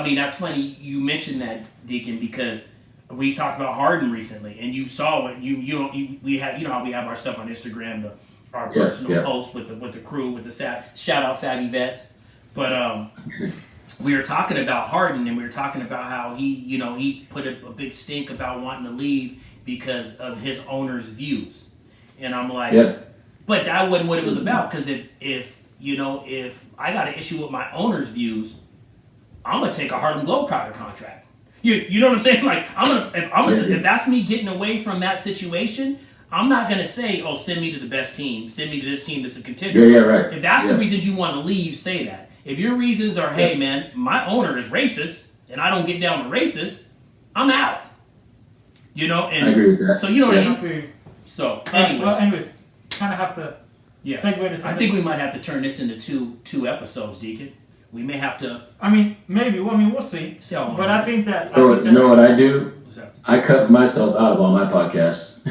I mean, that's funny you mentioned that, Deacon, because we talked about Harden recently, and you saw what we have. You know how we have our stuff on Instagram, our personal posts with the crew, with the shout out Savvy Vets. But we were talking about Harden, and we were talking about how he put a big stink about wanting to leave because of his owner's views, and I'm like, but that wasn't what it was about. Because if I got an issue with my owner's views, I'm gonna take a Harlem Globetrotter contract. You know what I'm saying? Like if that's me getting away from that situation, I'm not gonna say, oh, send me to the best team, send me to this team that's a contender. Yeah, right. If that's the reasons you want to leave, say that. If your reasons are, hey man, my owner is racist and I don't get down with racist, I'm out. And I agree with that. So you know what I mean? So anyways, kind of have to segue to something. I think we might have to turn this into two episodes, Deacon. We may have to. I mean, maybe. Well, we'll see. But I think that. You know what I do? I cut myself out of all my podcasts.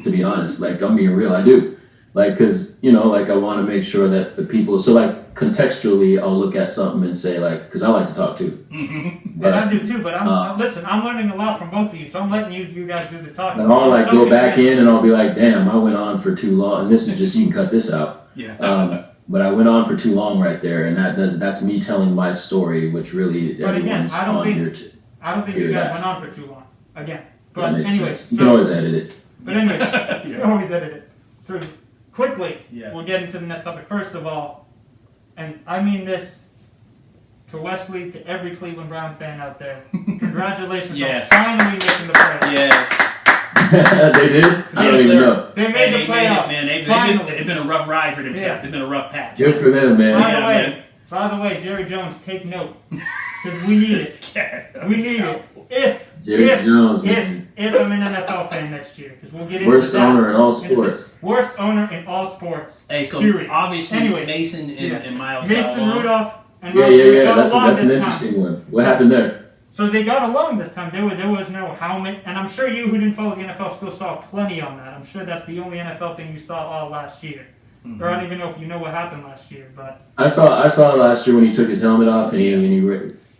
To be honest, like I'm being real, I do. Like, cause I want to make sure that the people. So like contextually, I'll look at something and say like, cause I like to talk too. Mm-hmm. And I do too. But listen, I'm learning a lot from both of you, so I'm letting you guys do the talking. And I'll like go back in and I'll be like, damn, I went on for too long. And this is just, you can cut this out. Yeah. But I went on for too long right there, and that's me telling my story, which really everyone's on here to. I don't think you guys went on for too long. Again. But anyways. You can always edit it. But anyways, you can always edit it. So quickly, we'll get into the next topic. First of all, and I mean this to Wesley, to every Cleveland Brown fan out there, congratulations on finally making the playoffs. Yes. They did? I don't even know. They made the playoffs. Man, it's been a rough ride for them cats. It's been a rough patch. Good for them, man. By the way, Jerry Jones, take note. Because we need it. We need it. If I'm an NFL fan next year. Because we'll get into Worst owner in all sports. Worst owner in all sports. Hey, so period. Obviously Mason and Miles Mason Rudolph and That's an interesting one. What happened there? So they got along this time. There was no helmet. And I'm sure you who didn't follow the NFL still saw plenty on that. I'm sure that's the only NFL thing you saw all last year. Mm-hmm. Or I don't even know if you know what happened last year. But I saw last year when he took his helmet off and he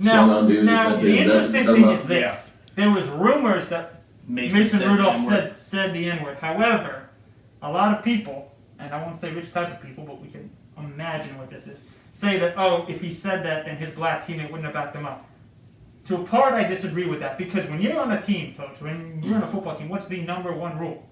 swung on dude. Now, the interesting thing is this. There was rumors that Mason Rudolph said the N-word. However, a lot of people, and I won't say which type of people, but we can imagine what this is, say that, if he said that, then his black teammate wouldn't have backed him up. To a part, I disagree with that, because when you're on a team, Coach, when you're on a football team, what's the number one rule?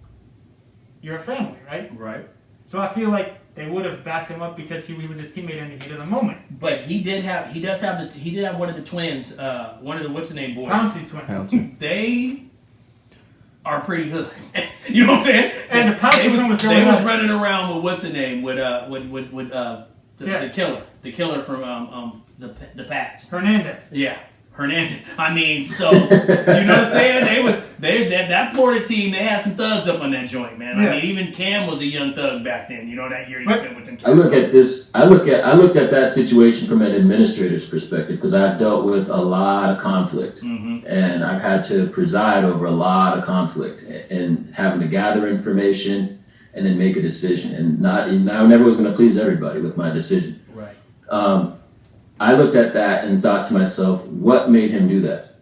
You're a family, right? Right. So I feel like they would have backed him up because he was his teammate in the heat of the moment. But he did have one of the twins, one of the what's the name boys? Pouncey twins. They are pretty hood. You know what I'm saying? And the Pouncey twin was they was running around with what's the name with the killer from the Pats. Hernandez. Yeah. Hernandez. I mean, so you know what I'm saying? That Florida team, they had some thugs up on that joint, man. I mean, even Cam was a young thug back then. You know, that year he spent with them kids. I looked at that situation from an administrator's perspective, because I've dealt with a lot of conflict, and I've had to preside over a lot of conflict, and having to gather information and then make a decision. And I never was going to please everybody with my decision. Right. I looked at that and thought to myself, what made him do that?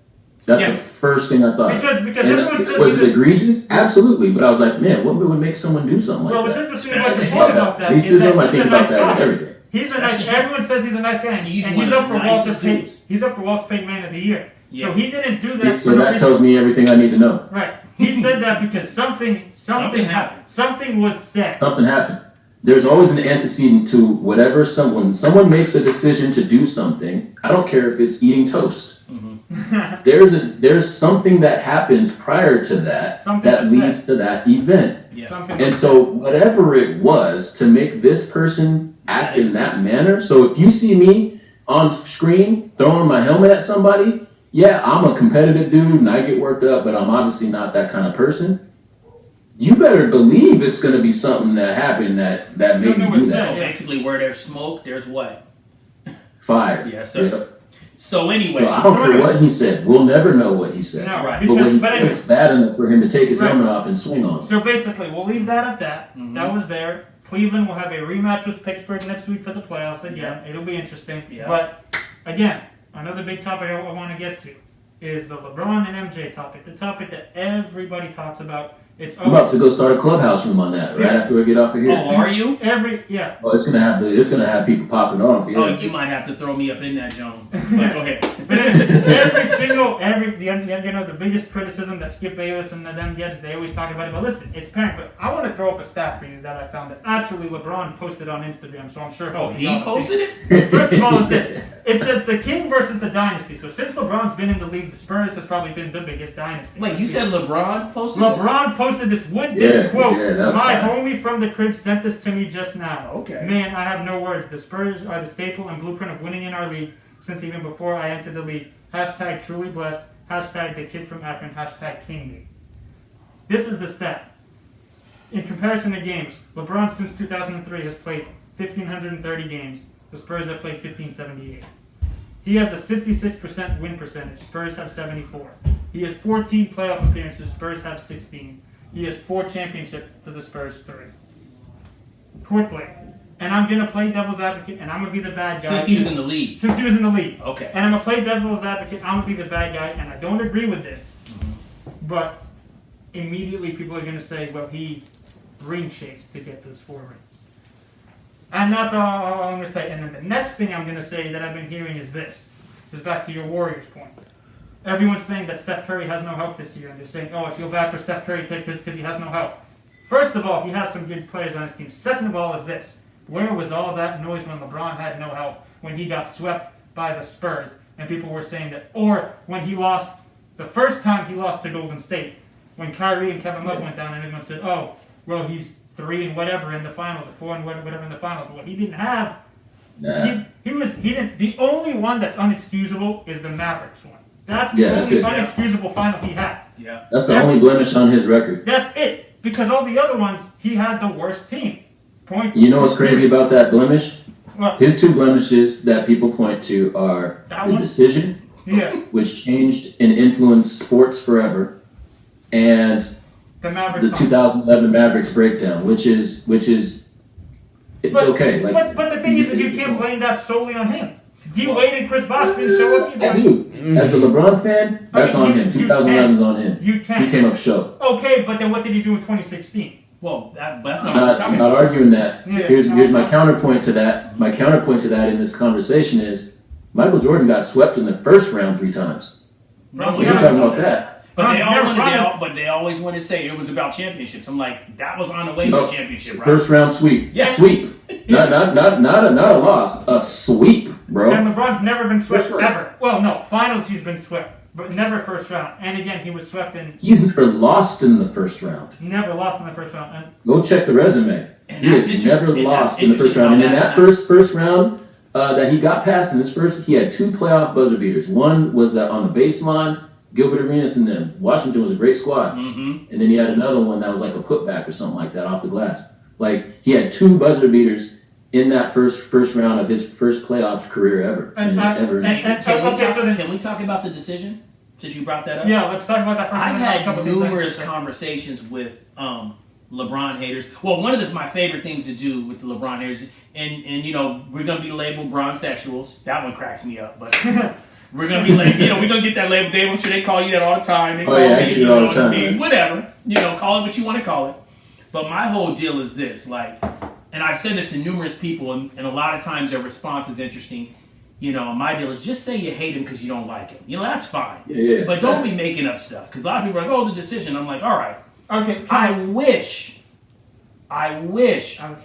That's the first thing I thought. Because everyone says was it egregious? Absolutely. But I was like, man, what would make someone do something like that? Well, what's interesting about the point about that is that I think about that with everything. He's a nice. Everyone says he's a nice guy, and he's up for Walter's Payne. He's up for Walter's Payne Man of the Year. Yeah. So he didn't do that. So that tells me everything I need to know. Right. He said that because something happened. Something was said. Something happened. There's always an antecedent to whatever someone makes a decision to do something. I don't care if it's eating toast. Mm-hmm. There's something that happens prior to that that leads to that event. Yeah. And so whatever it was to make this person act in that manner. So if you see me on screen throwing my helmet at somebody, yeah, I'm a competitive dude and I get worked up, but I'm obviously not that kind of person. You better believe it's going to be something that happened that made me do that. So basically, where there's smoke, there's what? Fire. Yes, sir. Yep. So anyway. So I don't care what he said. We'll never know what he said. No, right. But what he said was bad enough for him to take his helmet off and swing on. So basically, we'll leave that at that. Mm-hmm. That was there. Cleveland will have a rematch with Pittsburgh next week for the playoffs again. Yeah. It'll be interesting. Yeah. But again, another big topic I want to get to is the LeBron and MJ topic. The topic that everybody talks about. I'm about to go start a clubhouse room on that right after we get off of here. Oh, are you? Oh, it's gonna have people popping off. Yeah. Oh, you might have to throw me up in that zone. But go ahead. The biggest criticism that Skip Bayless and them get is they always talk about it. But listen, it's apparent. But I want to throw up a stat for you that I found that actually LeBron posted on Instagram. So I'm sure. Oh, he posted it? First of all, is this? It says the king versus the dynasty. So since LeBron's been in the league, the Spurs has probably been the biggest dynasty. Wait, you said LeBron posted LeBron posted this. This quote. Yeah, my homie from the crib sent this to me just now. Okay. Man, I have no words. The Spurs are the staple and blueprint of winning in our league since even before I entered the league. Hashtag truly blessed. Hashtag the kid from Akron. Hashtag King League. This is the stat. In comparison to games, LeBron since 2003 has played 1,530 games. The Spurs have played 1,578. He has a 66% win percentage. Spurs have 74. He has 14 playoff appearances. Spurs have 16. He has 4 championships to the Spurs 3. Quickly. And I'm going to play devil's advocate, and I'm going to be the bad guy. Since he was in the league. Since he was in the league. Okay. And I'm going to play devil's advocate. I'm going to be the bad guy, and I don't agree with this. Mm-hmm. But immediately people are going to say, well, he ring chased to get those 4 rings. And that's all I'm going to say. And then the next thing I'm going to say that I've been hearing is this. This is back to your Warriors point. Everyone's saying that Steph Curry has no help this year, and they're saying, oh, I feel bad for Steph Curry because he has no help. First of all, he has some good players on his team. Second of all is this. Where was all that noise when LeBron had no help, when he got swept by the Spurs, and people were saying that, or when he lost, the first time he lost to Golden State, when Kyrie and Kevin Love went down, and everyone said, oh, well, he's 3 and whatever in the finals, or 4 and whatever in the finals. Well, he didn't have. Nah. He didn't. The only one that's unexcusable is the Mavericks one. That's the only unexcusable final he has. Yeah. That's the only blemish on his record. That's it. Because all the other ones, he had the worst team. Point. You know what's crazy about that blemish? What? His 2 blemishes that people point to are the decision, which changed and influenced sports forever, and the 2011 Mavericks breakdown, which is okay. Like, but the thing is you can't blame that solely on him. D-Wade and Chris Bosh didn't show up either. I do. As a LeBron fan, that's on him. 2011 is on him. You can't. He came up short. Okay, but then what did he do in 2016? Well, that's not what we're talking about. Not arguing that. Yeah. Here's my counterpoint to that. My counterpoint to that in this conversation is Michael Jordan got swept in the first round 3 times. No, we're talking about that. But they always want to say it was about championships. I'm like, that was on the way to a championship, right? First round sweep. Yeah. Sweep. Not a loss. A sweep, bro. And LeBron's never been swept ever. Well, no, finals he's been swept, but never first round. And again, he was swept in. He's never lost in the first round. Never lost in the first round. And go check the resume. He has never lost in the first round. And in that first round that he got past in his first, he had 2 playoff buzzer beaters. One was on the baseline. Gilbert Arenas and them. Washington was a great squad. Mm-hmm. And then he had another one that was like a putback or something like that off the glass. Like, he had 2 buzzer beaters in that first round of his first playoff career ever. Can we talk about the decision, since you brought that up? Yeah, let's talk about that for a I've had numerous conversations with LeBron haters. Well, one of my favorite things to do with the LeBron haters, and you know, we're going to be labeled Bronsexuals. That one cracks me up, but... We're gonna be like, we're gonna get that label. I'm sure they call you that all the time. They call me, I do all the time. Whatever, call it what you want to call it. But my whole deal is this, like, and I've said this to numerous people, and a lot of times their response is interesting. My deal is just say you hate him because you don't like him. That's fine. Yeah. But don't be making up stuff, because a lot of people are like, oh, the decision. I'm like, all right. Okay. I wish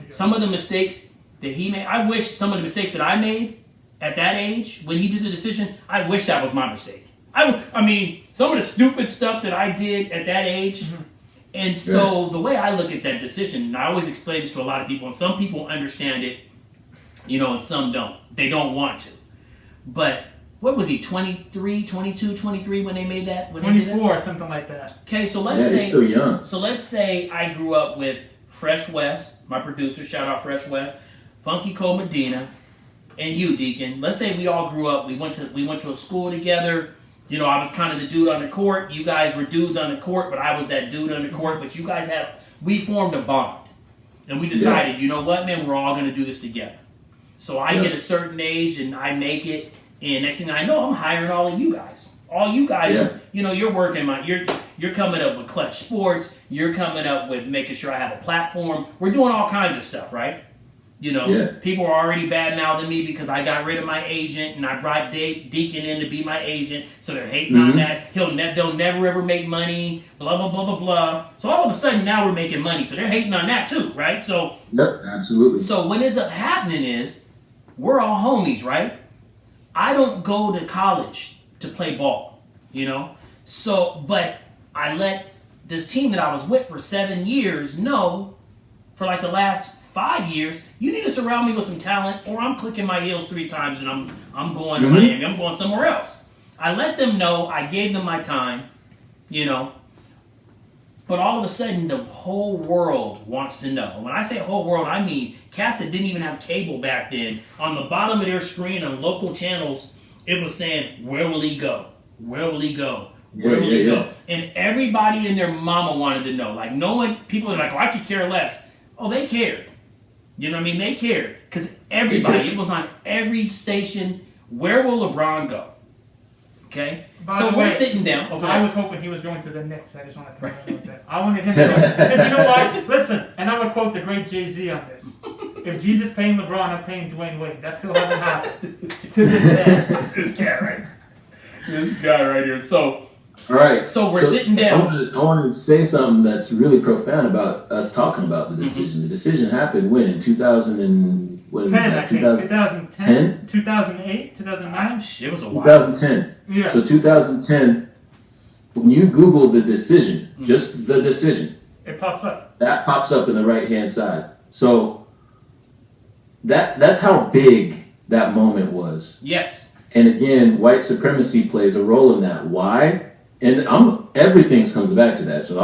some of the mistakes that he made. I wish some of the mistakes that I made at that age, when he did the decision, I wish that was my mistake. I mean, some of the stupid stuff that I did at that age. Mm-hmm. And so the way I look at that decision, and I always explain this to a lot of people, and some people understand it, and some don't. They don't want to. But what was he, 23, 22, 23 when they made that? 24, something like that. Okay, so let's say... he's still young. So let's say I grew up with Fresh West, my producer, shout out Fresh West, Funky Cole Medina, and you, Deacon. Let's say we all grew up. We went to a school together. I was kind of the dude on the court. You guys were dudes on the court, but I was that dude on the court. But you guys we formed a bond. And we decided, you know what, man, we're all going to do this together. So I get a certain age and I make it, And next thing I know, I'm hiring all of you guys. All you guys, you're working you're coming up with Clutch Sports. You're coming up with making sure I have a platform. We're doing all kinds of stuff, right? People are already bad-mouthing me because I got rid of my agent and I brought Deacon in to be my agent. So they're hating on that. They'll never ever make money, blah, blah, blah, blah, blah. So all of a sudden now we're making money. So they're hating on that too, right? So yep, absolutely. So what ends up happening is we're all homies, right? I don't go to college to play ball, So, but I let this team that I was with for 7 years know for like the last 5 years, you need to surround me with some talent or I'm clicking my heels 3 times and I'm going to Miami. I'm going somewhere else. I let them know. I gave them my time, But all of a sudden, the whole world wants to know. When I say whole world, I mean cats that didn't even have cable back then. On the bottom of their screen on local channels, it was saying, where will he go? Where will he go? Where will he go? And everybody and their mama wanted to know. Like, no one, people are like, oh, I could care less. Oh, they cared. You know what I mean? They cared. Because everybody, it was on every station, where will LeBron go? Okay? So we're sitting down. Okay. I was hoping he was going to the Knicks. I just want to throw it out there. I wanted him to. Because you know why? Listen, and I would quote the great Jay-Z on this. If Jesus paying LeBron, I'm paying Dwayne Wade. That still hasn't happened to this day. This guy right here. So, all right. So we're sitting down. I want to say something that's really profound about us talking about the decision. The decision happened when? In 2000 and what is that? 2010? 2008? 2009? It was a while. 2010. Yeah. So 2010, when you Google the decision, just the decision, it pops up. That pops up in the right-hand side. So that's how big that moment was. Yes. And again, white supremacy plays a role in that. Why? And everything comes back to that. So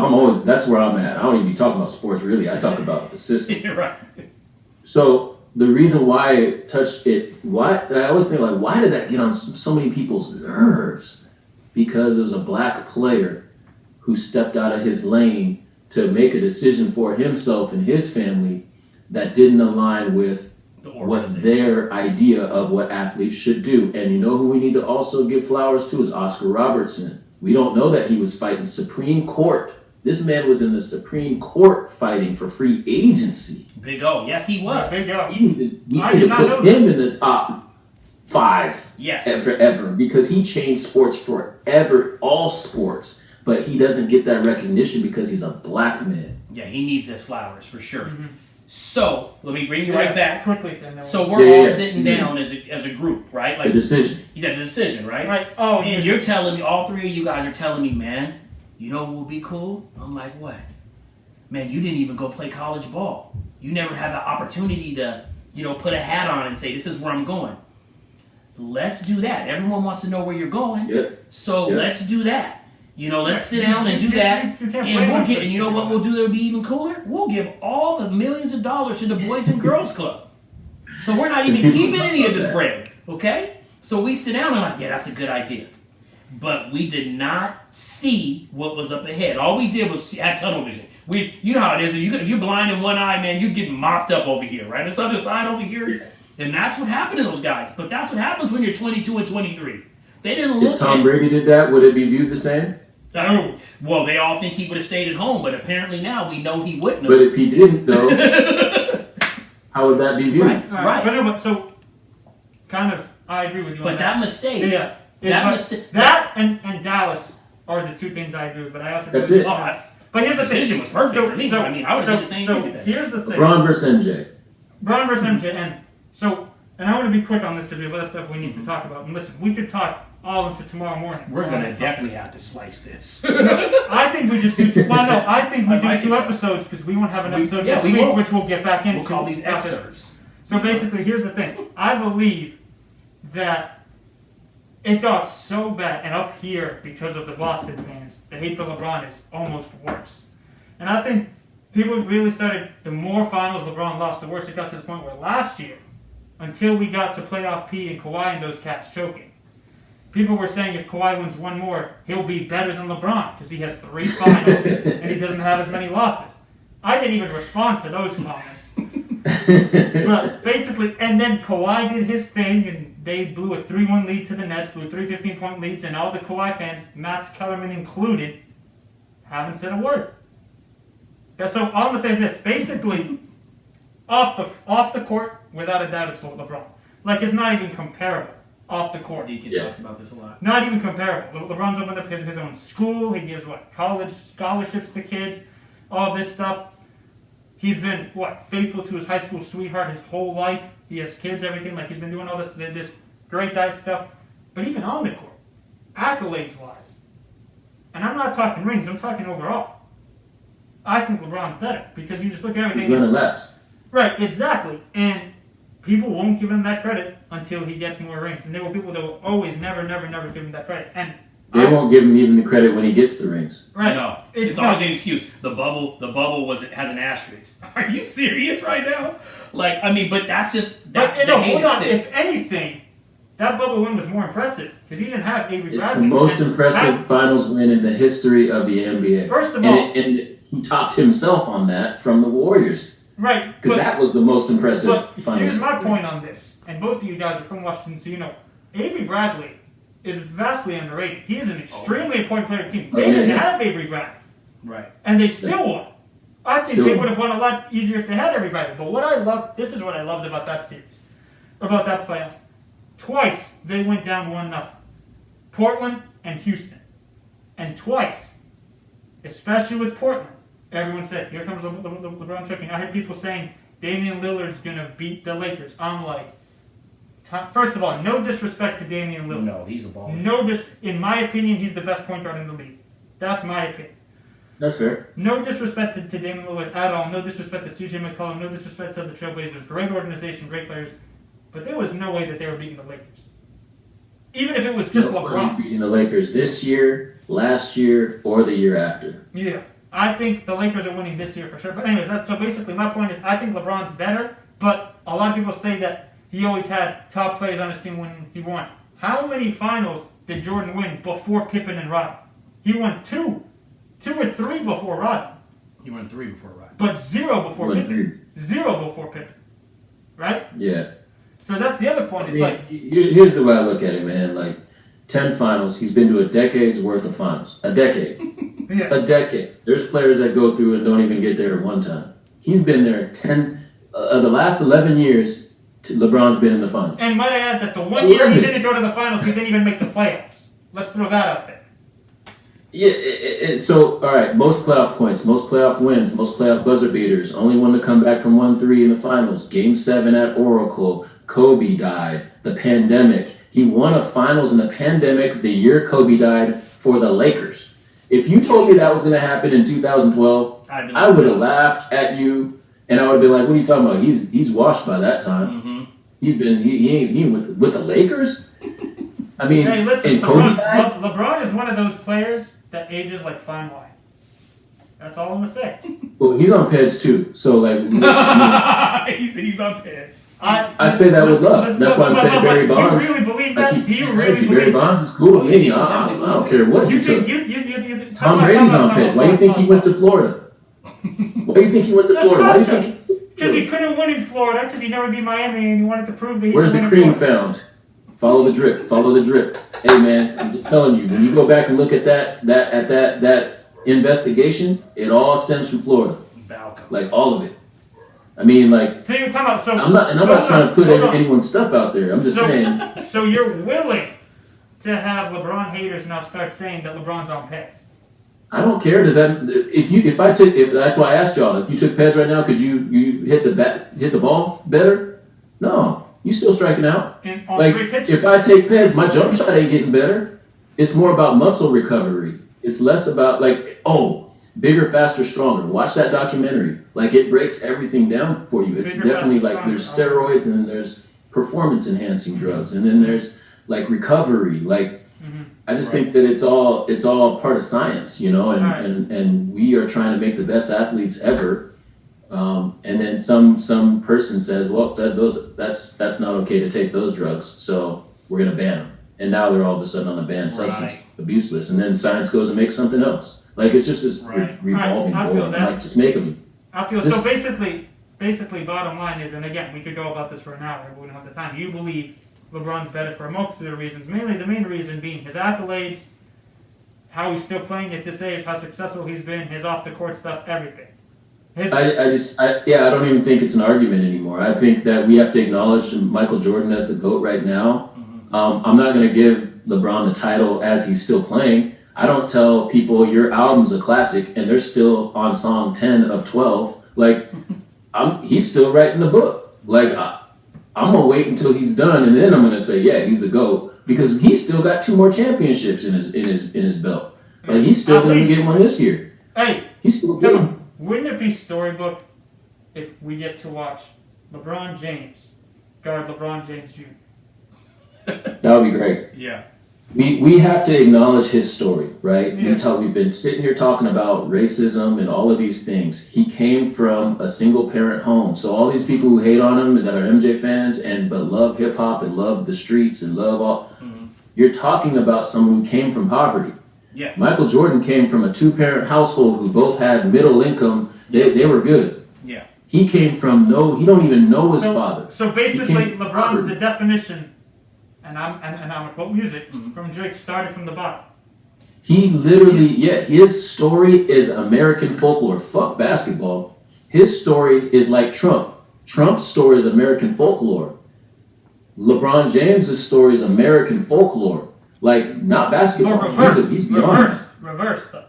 that's where I'm at. I don't even be talking about sports really. I talk about the system. You're right. So the reason why it touched it, I always think like, why did that get on so many people's nerves? Because it was a black player who stepped out of his lane to make a decision for himself and his family that didn't align with what their idea of what athletes should do. And you know who we need to also give flowers to is Oscar Robertson. We don't know that he was fighting Supreme Court. This man was in the Supreme Court fighting for free agency. Big O. Yes, he was. Big O. We need to put him in the top 5 ever because he changed sports forever, all sports. But he doesn't get that recognition because he's a black man. Yeah, he needs his flowers for sure. Mm-hmm. So, let me bring you right back. Quickly. So we're all sitting down as a group, right? Like the decision. Yeah, the decision, right? Right. Oh, and you're telling me, all 3 of you guys are telling me, man, you know what would be cool? I'm like, what? Man, you didn't even go play college ball. You never had the opportunity to, put a hat on and say, this is where I'm going. Let's do that. Everyone wants to know where you're going. Yep. So let's do that. Let's sit down and do that. And you know what we'll do that would be even cooler? We'll give all the millions of dollars to the Boys and Girls Club. So we're not even keeping any of this bread. Okay? So we sit down and I'm like, yeah, that's a good idea. But we did not see what was up ahead. All we did was have tunnel vision. You know how it is. If you're blind in one eye, man, you get mopped up over here, right? This other side over here. And that's what happened to those guys. But that's what happens when you're 22 and 23. They didn't look If Tom Brady did that, would it be viewed the same? Well, they all think he would have stayed at home, but apparently now we know he wouldn't have. But if he didn't, though, how would that be viewed? Right. But anyway, so, kind of, I agree with you on that. But that mistake. Yeah. That and Dallas are the 2 things I agree with, but I also That's it. But here's the decision was perfect for me. I would have done the same thing. Here's the thing. LeBron versus MJ. And I want to be quick on this because we have other stuff we need to talk about. And listen, we could talk all into tomorrow morning. We're going to definitely have to slice this. I think we just do 2. Well, no, I think we do 2 episodes because we won't have an episode next week, which we'll get back into. We'll call these excerpts. So basically, here's the thing. I believe that it got so bad, and up here, because of the Boston fans, the hate for LeBron is almost worse. And I think people really started, the more finals LeBron lost, the worse it got to the point where last year, until we got to playoff P and Kawhi and those cats choking, people were saying if Kawhi wins 1 more, he'll be better than LeBron because he has 3 finals and he doesn't have as many losses. I didn't even respond to those comments. But basically, and then Kawhi did his thing and they blew a 3-1 lead to the Nets, blew 3 15-point leads, and all the Kawhi fans, Max Kellerman included, haven't said a word. Yeah, so all I'm gonna say is this: basically, off the court, without a doubt, it's LeBron. Like, it's not even comparable off the court. Deacon talks about this a lot. Not even comparable. LeBron's opened up his own school. He gives college scholarships to kids, all this stuff. He's been faithful to his high school sweetheart his whole life. He has kids, everything. Like, he's been doing all this great diet stuff. But even on the court, accolades wise, and I'm not talking rings. I'm talking overall. I think LeBron's better because you just look at everything. He's running laps. Right, exactly. And people won't give him that credit until he gets more rings. And there were people that will always never give him that credit. And they won't give him even the credit when he gets the rings. Right. No, it's always an excuse. The bubble has an asterisk. Are you serious right now? Like, I mean, but that's the hold on. If anything, that bubble win was more impressive because he didn't have Avery It's Bradley. the most impressive finals win in the history of the NBA. First of all, and he topped himself on that from the Warriors. Right. Because that was the most impressive finals. Here's my point on this, and both of you guys are from Washington, so you know, Avery Bradley is vastly underrated. He is an extremely important player to the team. They didn't have Avery Bradley. Right. And they still won. I think they would have won a lot easier if they had everybody. But this is what I loved about that series, about that playoffs. Twice they went down 1-0. Portland and Houston. And twice, especially with Portland, everyone said, here comes LeBron tripping. I heard people saying Damian Lillard's going to beat the Lakers. I'm like, first of all, no disrespect to Damian Lillard. No, he's a baller. In my opinion, he's the best point guard in the league. That's my opinion. That's fair. No disrespect to Damian Lillard at all. No disrespect to CJ McCollum. No disrespect to the Trailblazers. Great organization, great players. But there was no way that they were beating the Lakers. Even if it was just LeBron. Beating the Lakers this year, last year, or the year after. Yeah. I think the Lakers are winning this year for sure. But anyways, so basically my point is I think LeBron's better, but a lot of people say that he always had top players on his team when he won. How many finals did Jordan win before Pippen and Rodman? He won 2 or 3 before Rodman. He won 3 before Rodman. But 0 before Pippen. 0 before Pippen. Right? Yeah. So that's the other point. Here's the way I look at it, man. Like, 10 finals. He's been to a decade's worth of finals. A decade. Yeah. A decade. There's players that go through and don't even get there one time. He's been there 10 of the last 11 years. LeBron's been in the finals. And might I add that the one year he didn't go to the finals, he didn't even make the playoffs. Let's throw that out there. Yeah. So, all right. Most playoff points, most playoff wins, most playoff buzzer beaters. Only one to come back from 1-3 in the finals. Game 7 at Oracle. Kobe died. The pandemic. He won a finals in the pandemic the year Kobe died for the Lakers. If you told me that was going to happen in 2012, I would have laughed at you, and I would have been like, "What are you talking about? He's washed by that time. Mm-hmm. He ain't with the Lakers." I mean, hey, listen, and Kobe died? LeBron is one of those players that ages like fine wine. That's all I'm gonna say. Well, he's on Peds too, so like. He said he's on Peds. I say that with love. That's why I'm saying Barry Bonds. Do you really believe that? Do you really believe Barry Bonds is cool with me. I don't care what he took. Tom Brady's on Peds. Why do you think he went to Florida? Why do you think he went to Florida? Why do you think? Because he couldn't win in Florida. Because he never beat Miami, and he wanted to prove that he. Where's the cream found? Follow the drip. Follow the drip. Hey man, I'm just telling you. When you go back and look at that investigation, it all stems from Florida. Like all of it. I mean, like. So you're talking about I'm not trying to put anyone's stuff out there. I'm just saying. So you're willing to have LeBron haters now start saying that LeBron's on Peds? I don't care. Does that if that's why I asked y'all. If you took Peds right now, could you hit the ball better? No. You still striking out. Like, if I take Peds, my jump shot ain't getting better. It's more about muscle recovery. It's less about, like, bigger, faster, stronger. Watch that documentary. Like, it breaks everything down for you. It's Bigger, definitely, faster, like, there's steroids, and then there's performance-enhancing drugs, and then there's, like, recovery. Like, I just think that it's all part of science, you know, and we are trying to make the best athletes ever. And then some person says, well, that's not okay to take those drugs, so we're gonna ban them. And now they're all of a sudden on a banned substance abuse list, and then science goes and makes something else. Like, it's just this revolving door. Like, just make them. So basically, bottom line is, and again, we could go about this for an hour, but we don't have the time. You believe LeBron's better for a multitude of reasons. Mainly, the main reason being his accolades, how he's still playing at this age, how successful he's been, his off-the-court stuff, everything. I don't even think it's an argument anymore. I think that we have to acknowledge Michael Jordan as the GOAT right now. I'm not going to give LeBron the title as he's still playing. I don't tell people your album's a classic and they're still on song 10 of 12. Like, he's still writing the book. Like, I'm going to wait until he's done and then I'm going to say, yeah, he's the GOAT, because he's still got 2 more championships in his belt. Like, he's still going to get one this year. Hey, he's still good. Wouldn't it be storybook if we get to watch LeBron James guard LeBron James Jr.? That would be great. Yeah. We have to acknowledge his story, right? Yeah. We've been sitting here talking about racism and all of these things. He came from a single parent home. So all these people who hate on him that are MJ fans but love hip hop and love the streets and love all, you're talking about someone who came from poverty. Yeah. Michael Jordan came from a 2-parent household who both had middle income. They were good. Yeah. He came from he don't even know his father. So basically, LeBron's poverty. the definition, and I'm gonna quote music from Drake, started from the bottom. He literally, his story is American folklore. Fuck basketball. His story is like Trump. Trump's story is American folklore. LeBron James's story is American folklore. Like, not basketball. He's beyond. Reverse though.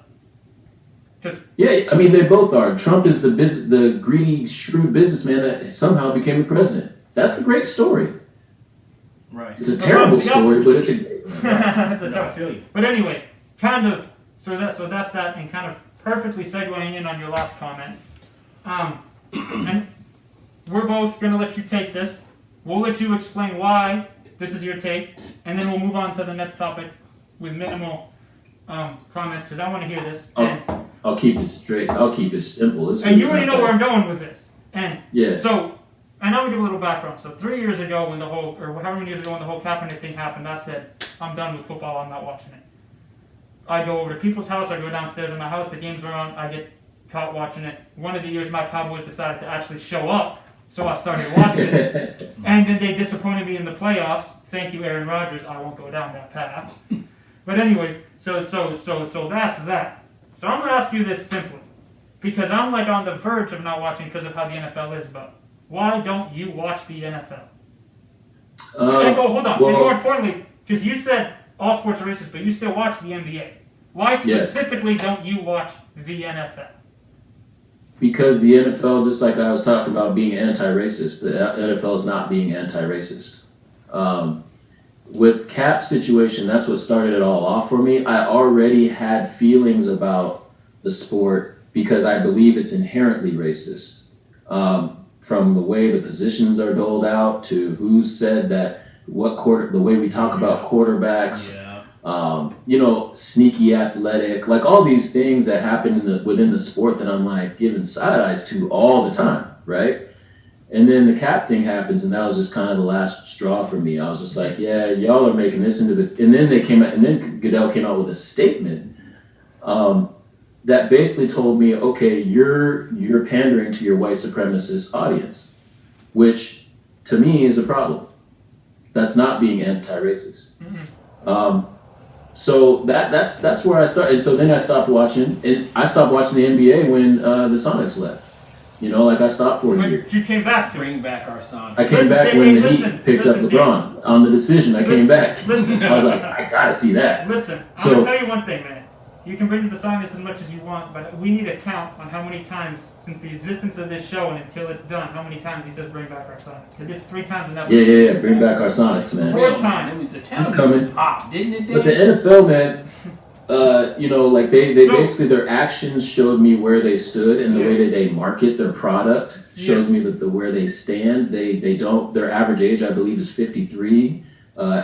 Yeah, I mean, they both are. Trump is the greedy, shrewd businessman that somehow became the president. That's a great story. Right. It's a terrible story, but it's a great one. That's a tough feeling. But anyways, so that's that, and kind of perfectly segueing in on your last comment. And we're both gonna let you take this. We'll let you explain why this is your take, and then we'll move on to the next topic with minimal comments, because I want to hear this. I'll keep it straight. I'll keep it simple. And you already know where I'm going with this. And yeah. So I know we give a little background. So 3 years ago, or however many years ago when the whole Kaepernick thing happened, I said, I'm done with football. I'm not watching it. I go over to people's house. I go downstairs in my house. The games are on. I get caught watching it. One of the years, my Cowboys decided to actually show up. So I started watching it, and then they disappointed me in the playoffs. Thank you, Aaron Rodgers. I won't go down that path. But anyways, so that's that. So I'm gonna ask you this simply, because I'm like on the verge of not watching because of how the NFL is. But why don't you watch the NFL? Hold on. Well, and more importantly, because you said all sports are racist, but you still watch the NBA. Why specifically don't you watch the NFL? Because the NFL, just like I was talking about being anti-racist, the NFL is not being anti-racist. With Cap's situation, that's what started it all off for me. I already had feelings about the sport because I believe it's inherently racist. From the way the positions are doled out to who said that, the way we talk about quarterbacks. Yeah. Sneaky athletic, like all these things that happen within the sport that I'm like giving side eyes to all the time, right? And then the Cap thing happens, and that was just kind of the last straw for me. I was just like, yeah, y'all are making this into and then they came out, and then Goodell came out with a statement that basically told me, okay, you're pandering to your white supremacist audience, which to me is a problem. That's not being anti-racist. Mm-hmm. So that's where I started. And so then I stopped watching. And I stopped watching the NBA when the Sonics left. I stopped for a year. You came back to bring back our Sonics. I came back when the Heat picked up LeBron on the decision. I came back. I was like, I gotta see that. Listen, I'm gonna tell you one thing, man. You can bring to the Sonics as much as you want, but we need a count on how many times since the existence of this show and until it's done, how many times he says bring back our Sonics. Because it's 3 times an episode. Yeah, bring back our Sonics, man. 4 times. The town it's coming. Popped, didn't it? But the NFL, man, they basically, their actions showed me where they stood, and the way that they market their product shows me that where they stand. Their average age, I believe, is 53. The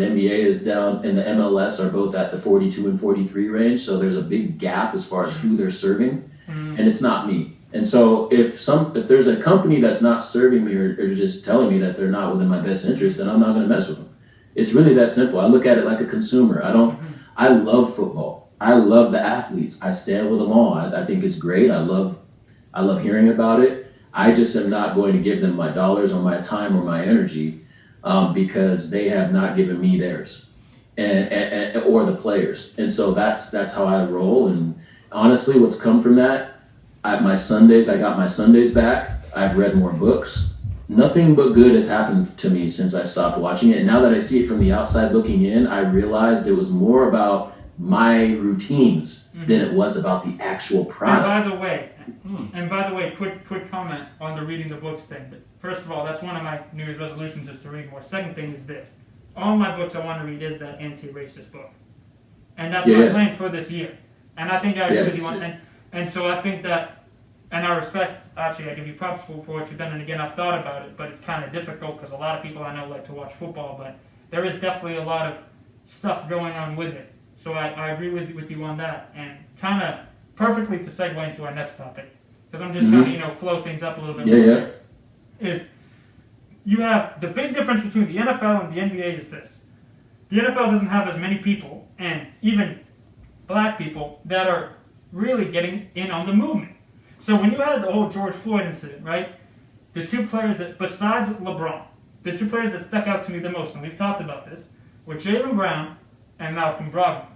NBA is down, and the MLS are both at the 42 and 43 range. So there's a big gap as far as who they're serving, and it's not me. And so if there's a company that's not serving me or just telling me that they're not within my best interest, then I'm not going to mess with them. It's really that simple. I look at it like a consumer. I love football. I love the athletes. I stand with them all. I think it's great. I love hearing about it. I just am not going to give them my dollars or my time or my energy because they have not given me theirs, and or the players. And so that's how I roll. And honestly, what's come from that, I got my Sundays back. I've read more books. Nothing but good has happened to me since I stopped watching it. And now that I see it from the outside looking in, I realized it was more about my routines than it was about the actual product. And by the way, quick comment on the reading the books thing. But first of all, that's one of my New Year's resolutions, is to read more. Second thing is this: all my books I want to read is that anti-racist book, and that's my plan for this year. And I think I agree with you on. And so I think that, and I respect. Actually, I give you props for what you've done. And again, I've thought about it, but it's kind of difficult because a lot of people I know like to watch football, but there is definitely a lot of stuff going on with it. So I agree with you on that, and kind of perfectly to segue into our next topic, because I'm just trying to flow things up a little bit more. Is you have the big difference between the NFL and the NBA is this: the NFL doesn't have as many people, and even black people, that are really getting in on the movement. So when you had the whole George Floyd incident, right? The two players that, besides LeBron, the two players that stuck out to me the most, and we've talked about this, were Jaylen Brown and Malcolm Brogdon.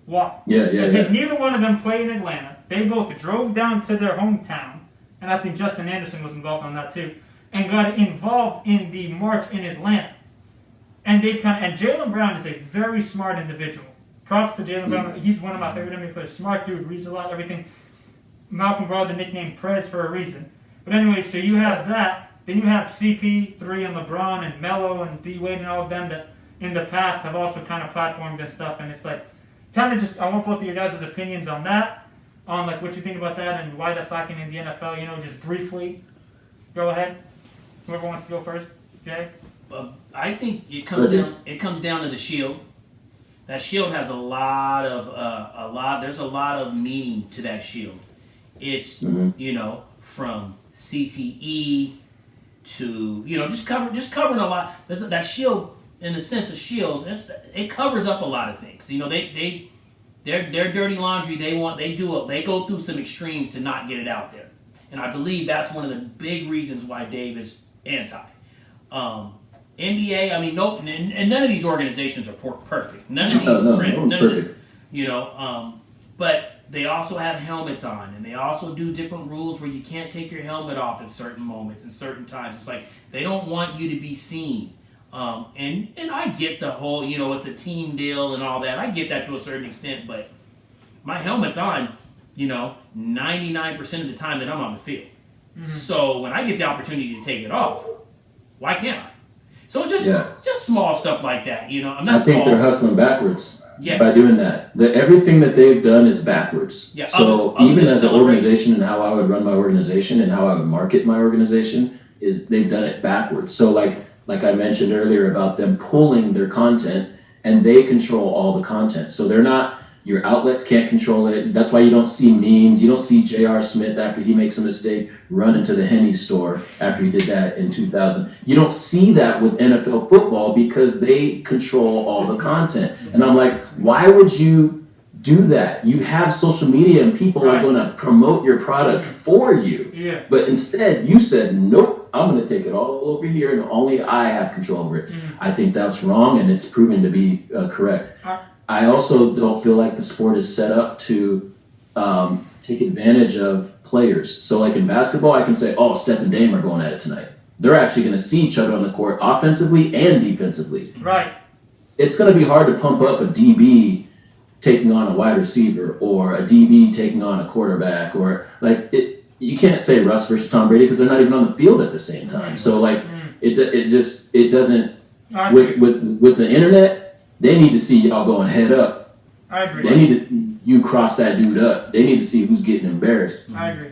Why? Because neither one of them played in Atlanta. They both drove down to their hometown, and I think Justin Anderson was involved on that too, and got involved in the march in Atlanta. And Jaylen Brown is a very smart individual. Props to Jaylen Brown. He's one of my favorite NBA players. Smart dude, reads a lot, everything. Malcolm Brogdon nicknamed Prez for a reason. But anyway, so you have that. Then you have CP3 and LeBron and Melo and D Wade and all of them that in the past have also kind of platformed and stuff. And it's like, kind of just, I want both of your guys' opinions on that, on like what you think about that and why that's lacking in the NFL. Just briefly. Go ahead. Whoever wants to go first. Jay? I think it comes down to the shield. That shield has there's a lot of meaning to that shield. It's, from CTE to, just covering a lot. That shield, in the sense of shield, it covers up a lot of things. Their dirty laundry, they go through some extremes to not get it out there. And I believe that's one of the big reasons why Dave is anti. NBA, and none of these organizations are perfect. None of these, but they also have helmets on, and they also do different rules where you can't take your helmet off at certain moments and certain times. It's like they don't want you to be seen. And I get the whole, it's a team deal and all that. I get that to a certain extent, but my helmet's on, 99% of the time that I'm on the field. Mm-hmm. So when I get the opportunity to take it off, why can't I? So just small stuff like that, I think they're hustling backwards by doing that. Everything that they've done is backwards. Yeah, so even as an organization and how I would run my organization and how I would market my organization is they've done it backwards. So like I mentioned earlier about them pulling their content, and they control all the content. So they're not, your outlets can't control it. That's why you don't see memes. You don't see J.R. Smith after he makes a mistake run into the Henny store after he did that in 2000. You don't see that with NFL football because they control all the content. And I'm like, why would you do that? You have social media and people are going to promote your product for you. Yeah. But instead, you said, nope, I'm going to take it all over here and only I have control over it. Mm-hmm. I think that's wrong, and it's proven to be correct. I also don't feel like the sport is set up to take advantage of players. So like in basketball, I can say, Steph and Dame are going at it tonight. They're actually going to see each other on the court offensively and defensively. Right. It's going to be hard to pump up a DB taking on a wide receiver or a DB taking on a quarterback or you can't say Russ versus Tom Brady because they're not even on the field at the same time. So it doesn't with the internet. They need to see y'all going head up. I agree. They need you cross that dude up. They need to see who's getting embarrassed. I agree.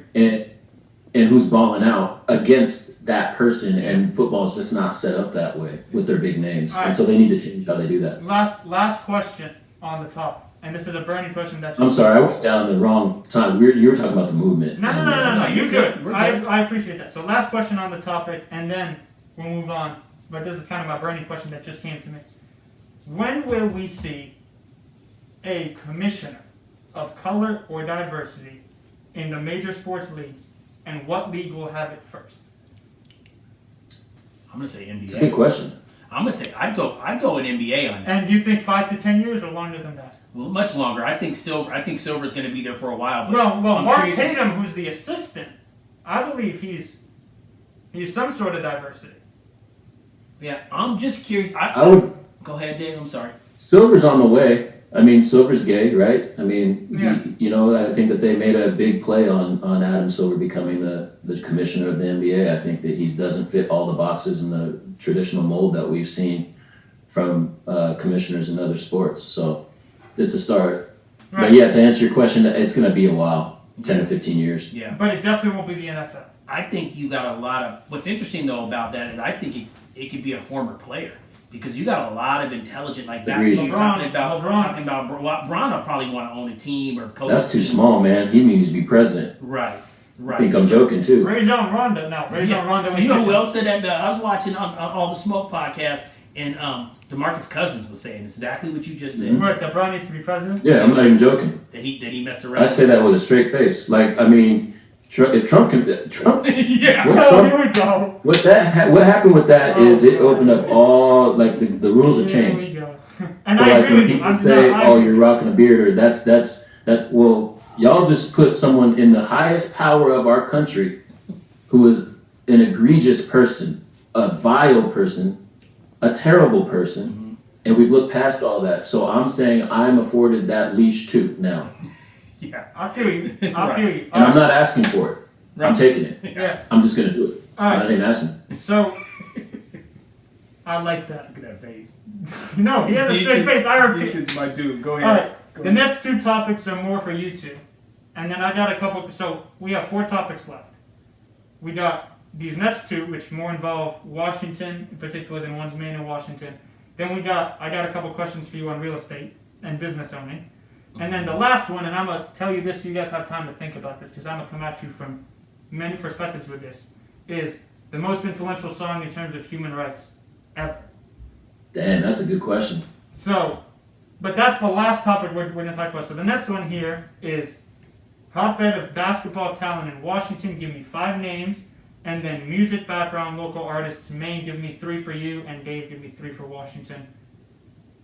And who's balling out against that person. And football's just not set up that way with their big names. And so they need to change how they do that. Last question on the top. And this is a burning question that I'm sorry, I went down the wrong time. You were talking about the movement. No. You're good. I appreciate that. So last question on the topic, and then we'll move on. But this is kind of my burning question that just came to me. When will we see a commissioner of color or diversity in the major sports leagues, and what league will have it first? I'm going to say NBA. It's a good question. I'm gonna say I'd go an NBA on that. And do you think 5 to 10 years or longer than that? Well, much longer. I think Silver's going to be there for a while. But Well, Mark Tatum, who's the assistant, I believe he's some sort of diversity. Yeah, I'm just curious. I would go ahead, Dave. I'm sorry. Silver's on the way. I mean, Silver's gay, right? I mean, yeah. I think that they made a big play on Adam Silver becoming the commissioner of the NBA. I think that he doesn't fit all the boxes in the traditional mold that we've seen from commissioners in other sports. So it's a start. Right. But yeah, to answer your question, it's going to be a while, 10 to 15 years. Yeah. But it definitely won't be the NFL. I think you got a lot of, what's interesting though about that is I think it could be a former player. Because you got a lot of intelligent, like back then you're talking about Bron will probably want to own a team or coach. That's too small, man. He needs to be president. Right. I think I'm joking too. Rajon Rondo, no. Rajon Rondo. So you know who else said that? I was watching on All the Smoke podcast, and DeMarcus Cousins was saying exactly what you just said. Right, that Bron needs to be president. Yeah, I'm not even joking. That he messed around. I say that with a straight face. Like, I mean, if Trump can, Trump. Yeah. Here we go. What happened with that is it opened up all like the rules have changed. Here we go. And so I like agree when with people you. say, "Oh, you're rocking a beard," or that's well, y'all just put someone in the highest power of our country, who is an egregious person, a vile person, a terrible person, and we've looked past all that. So I'm saying I'm afforded that leash too now. Yeah, I feel you. I feel you. And I'm not asking for it. Right. I'm taking it. Yeah. I'm just gonna do it. All right. I'm not even asking. So I like that. Look at that face. No, he has a straight face. I repeat. Deacon's my dude. Go ahead. All right. The next two topics are more for you two, and then I got a couple. So we have 4 topics left. We got these next 2, which more involve Washington in particular than one's main in Washington. Then I got a couple questions for you on real estate and business owning. And then the last one, and I'm going to tell you this so you guys have time to think about this, because I'm going to come at you from many perspectives with this, is the most influential song in terms of human rights ever. Damn, that's a good question. So, but that's the last topic we're going to talk about. So the next one here is hotbed of basketball talent in Washington. Give me 5 names. And then music background, local artists. Maine, give me 3 for you. And Dave, give me 3 for Washington.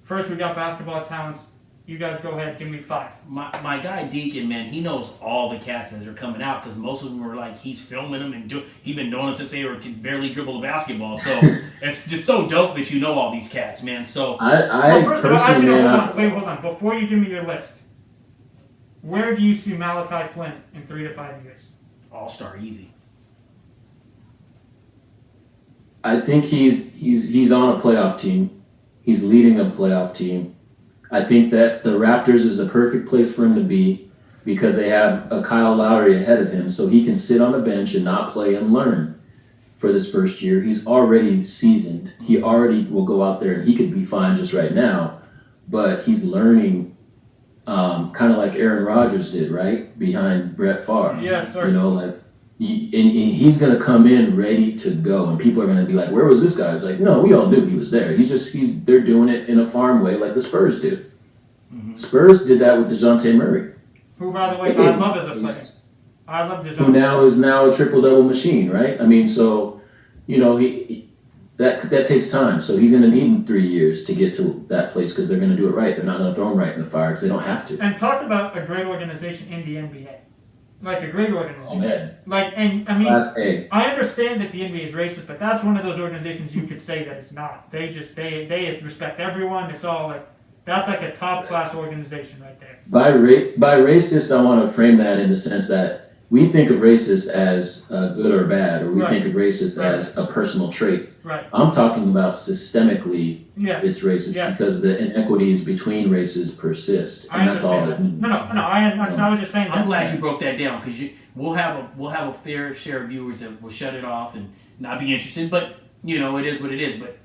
First, we got basketball talents. You guys go ahead, give me 5. My guy Deacon, man, he knows all the cats that are coming out because most of them were like he's filming them and he's been doing them since they could barely dribble the basketball. So it's just so dope that you know all these cats, man. So hold on. Before you give me your list, where do you see Malachi Flynn in 3 to 5 years? All-star, easy. I think he's on a playoff team. He's leading a playoff team. I think that the Raptors is the perfect place for him to be because they have a Kyle Lowry ahead of him, so he can sit on the bench and not play and learn for this first year. He's already seasoned. He already will go out there and he could be fine just right now, but he's learning kind of like Aaron Rodgers did, right? Behind Brett Favre. Yes, sir. You know, like, and he's going to come in ready to go, and people are going to be like, where was this guy? It's like, no, we all knew he was there. They're doing it in a farm way like the Spurs do. Mm-hmm. Spurs did that with DeJounte Murray. Who, by the way, I love as a player. I love DeJounte. Who now is a triple-double machine, right? I mean, so, you know, that takes time. So he's going to need 3 years to get to that place because they're going to do it right. They're not going to throw him right in the fire because they don't have to. And talk about a great organization in the NBA. Like a great organization. Oh, man. Like, and I mean, Class A. I understand that the NBA is racist, but that's one of those organizations you could say that it's not. They respect everyone. It's all like, that's like a top class organization right there. By racist, I want to frame that in the sense that we think of racist as good or bad, or we think of racist as a personal trait. Right. I'm talking about systemically. Yes. It's racist because the inequities between races persist, and that's all it means. No. I was just saying. I'm glad you broke that down because we'll have a fair share of viewers that will shut it off and not be interested. But you know, it is what it is. But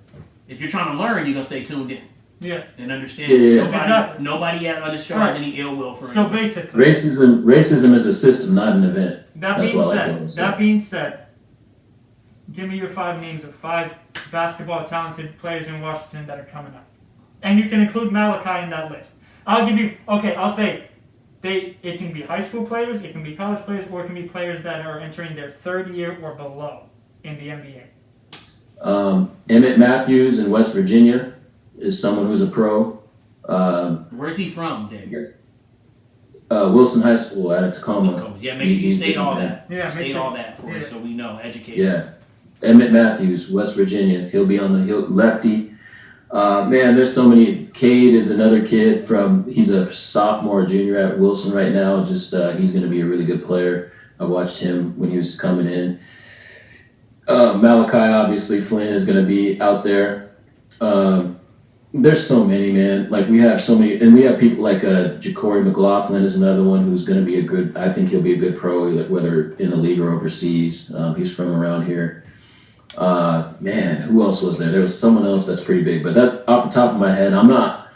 if you're trying to learn, you're gonna stay tuned in. Yeah. And understand. Yeah. Nobody on this show has any ill will for So anyone. basically, racism is a system, not an event. That being said, give me your 5 names of 5 basketball talented players in Washington that are coming up. And you can include Malachi in that list. I'll say it can be high school players, it can be college players, or it can be players that are entering their 3rd year or below in the NBA. Emmett Matthews in West Virginia is someone who's a pro. Where's he from, Dave? Wilson High School out of Tacoma. Yeah, make sure you state all that. Yeah, state all that for us so we know. Educate us. Yeah. Emmett Matthews, West Virginia. He'll be on the lefty. Man, there's so many. Cade is another kid he's a sophomore, junior at Wilson right now. Just he's going to be a really good player. I watched him when he was coming in. Malachi, obviously, Flynn is going to be out there. There's so many, man. Like, we have so many, and we have people like Ja'Cory McLaughlin is another one who's going to be I think he'll be a good pro, whether in the league or overseas. He's from around here. Man, who else was there? There was someone else that's pretty big, but that off the top of my head, I'm not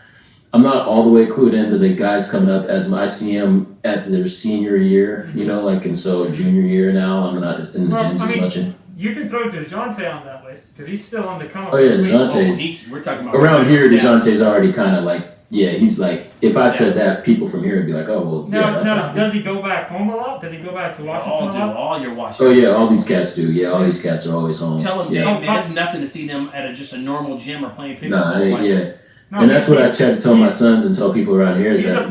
all the way clued into the guys coming up as I see them at their senior year, and so junior year now, I'm not in the gyms as much. You can throw DeJounte on that list because he's still on the come up. Oh yeah, DeJounte's. We're talking about around here. DeJounte's already kind of like, he's like. If I said that, people from here would be like, oh well. No. Does he go back home a lot? Does he go back to Washington a lot? All your Washington. Oh yeah, all these cats do. Yeah, all these cats are always home. Tell them, man, it's nothing to see them at just a normal gym or playing pickleball. And that's what I try to tell my sons and tell people around here is he's that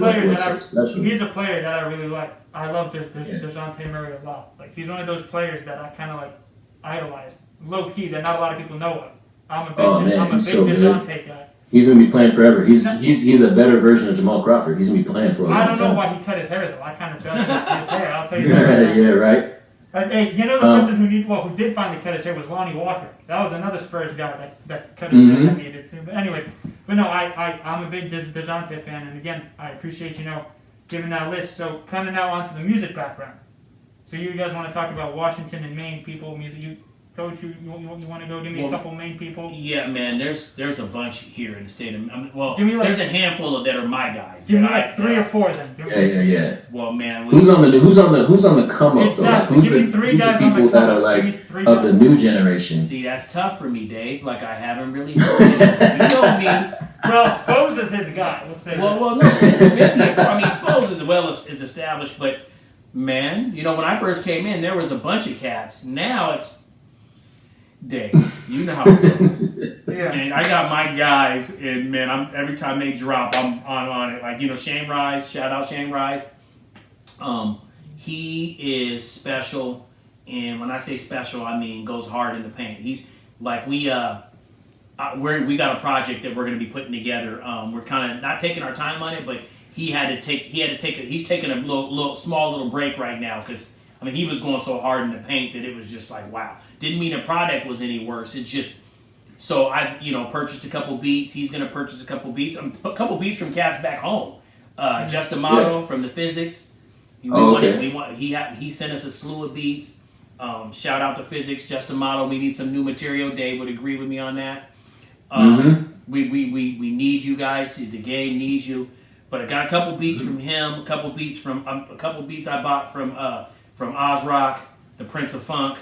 he's a player that I really like. I love DeJounte Murray a lot. Like, he's one of those players that I kind of like idolize. Low key that not a lot of people know of. I'm a big DeJounte guy. He's gonna be playing forever. He's a better version of Jamal Crawford. He's gonna be playing for a long time. I don't know why he cut his hair though. I kind of done his hair. I'll tell you that. Yeah, right. Hey, the person who did finally cut his hair was Lonnie Walker. That was another Spurs guy that cut his hair that needed to. But anyway, I'm a big DeJounte fan, and again, I appreciate giving that list. So kind of now onto the music background. So you guys want to talk about Washington and Maine people music? Coach, you want to go give me a couple Maine people? Yeah, man. There's a bunch here in the state of. There's a handful that are my guys. Give me like 3 or 4 then. Yeah. Well, man. Who's on the come up exactly. though? Who's the people that are like of the new generation? See, that's tough for me, Dave. Like, I haven't really heard it. You know me. Well, Spose is his guy. We'll say. Well, no, Smith. Spose is established, but man, when I first came in, there was a bunch of cats. Now it's. Dave, you know how it goes. Yeah. And I got my guys, and man, every time they drop, I'm on it. Like, Shane Rise, shout out Shane Rise. He is special, and when I say special, I mean goes hard in the paint. He's like we got a project that we're going to be putting together. We're kind of not taking our time on it, but he's taking a small little break right now because. He was going so hard in the paint that it was just like, wow. Didn't mean the product was any worse. It's just, so I've, purchased a couple beats. He's going to purchase a couple beats. A couple beats from cats back home. Just a Motto from the Physics. He sent us a slew of beats. Shout out to Physics, Just a Motto. We need some new material. Dave would agree with me on that. We need you guys. The game needs you. But I got a couple beats from him. A couple beats I bought from Oz Rock, the Prince of Funk,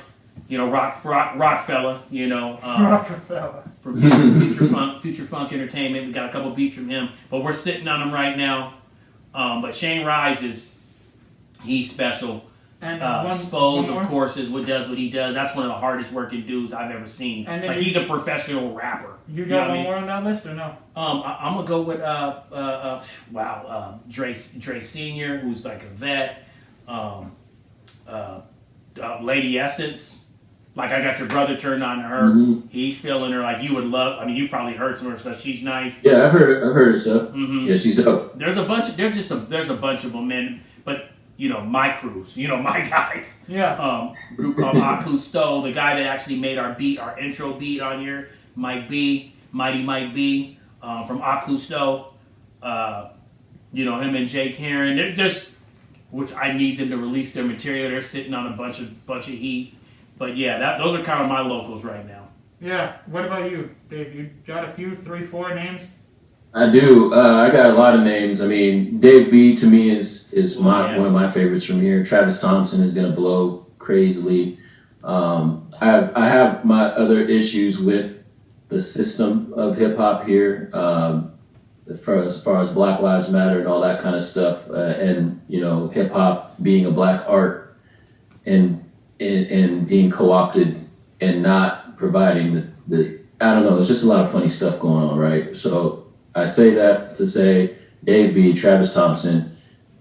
Rockfella, Rockefeller. From Future Funk Entertainment. We got a couple beats from him, but we're sitting on them right now. But Shane Rise he's special. And Spose, of course, does what he does. That's one of the hardest working dudes I've ever seen. And he's a professional rapper. You got one more on that list or no? I'm gonna go with Dre Senior, who's like a vet. Lady Essence, like I got your brother turned on to her. He's feeling her like you would love. You've probably heard some of her stuff. She's nice. Yeah, I've heard her stuff. Yeah, she's dope. There's a bunch of them, man. But my crews, my guys. Yeah. Group called Aku Stowe, the guy that actually made our intro beat on here. Mighty Mike B, from Aku Stowe. Him and Jake Heron. They're just. Which I need them to release their material. They're sitting on a bunch of heat. But yeah, those are kind of my locals right now. Yeah. What about you, Dave? You got a few, 3, 4 names? I do. I got a lot of names. Dave B to me is one of my favorites from here. Travis Thompson is gonna blow crazily. I have my other issues with the system of hip hop here. As far as Black Lives Matter and all that kind of stuff, and hip hop being a black art and being co-opted and not providing I don't know. It's just a lot of funny stuff going on, right? So I say that to say Dave B, Travis Thompson.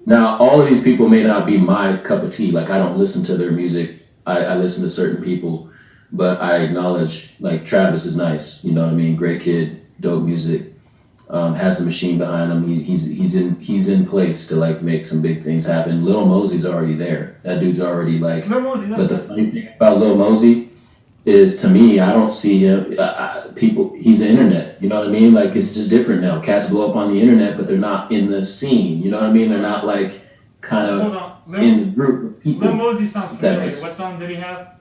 Now, all of these people may not be my cup of tea. Like, I don't listen to their music. I listen to certain people, but I acknowledge, like, Travis is nice. You know what I mean? Great kid, dope music. Has the machine behind him. He's in place to like make some big things happen. Lil Mosey's already there. That dude's already like. Lil Mosey, but the funny thing about Lil Mosey is, to me, I don't see him. People, he's the internet. You know what I mean? Like, it's just different now. Cats blow up on the internet, but they're not in the scene. You know what I mean? They're not like kind of in the group of people. Lil Mosey sounds familiar. What song did he have?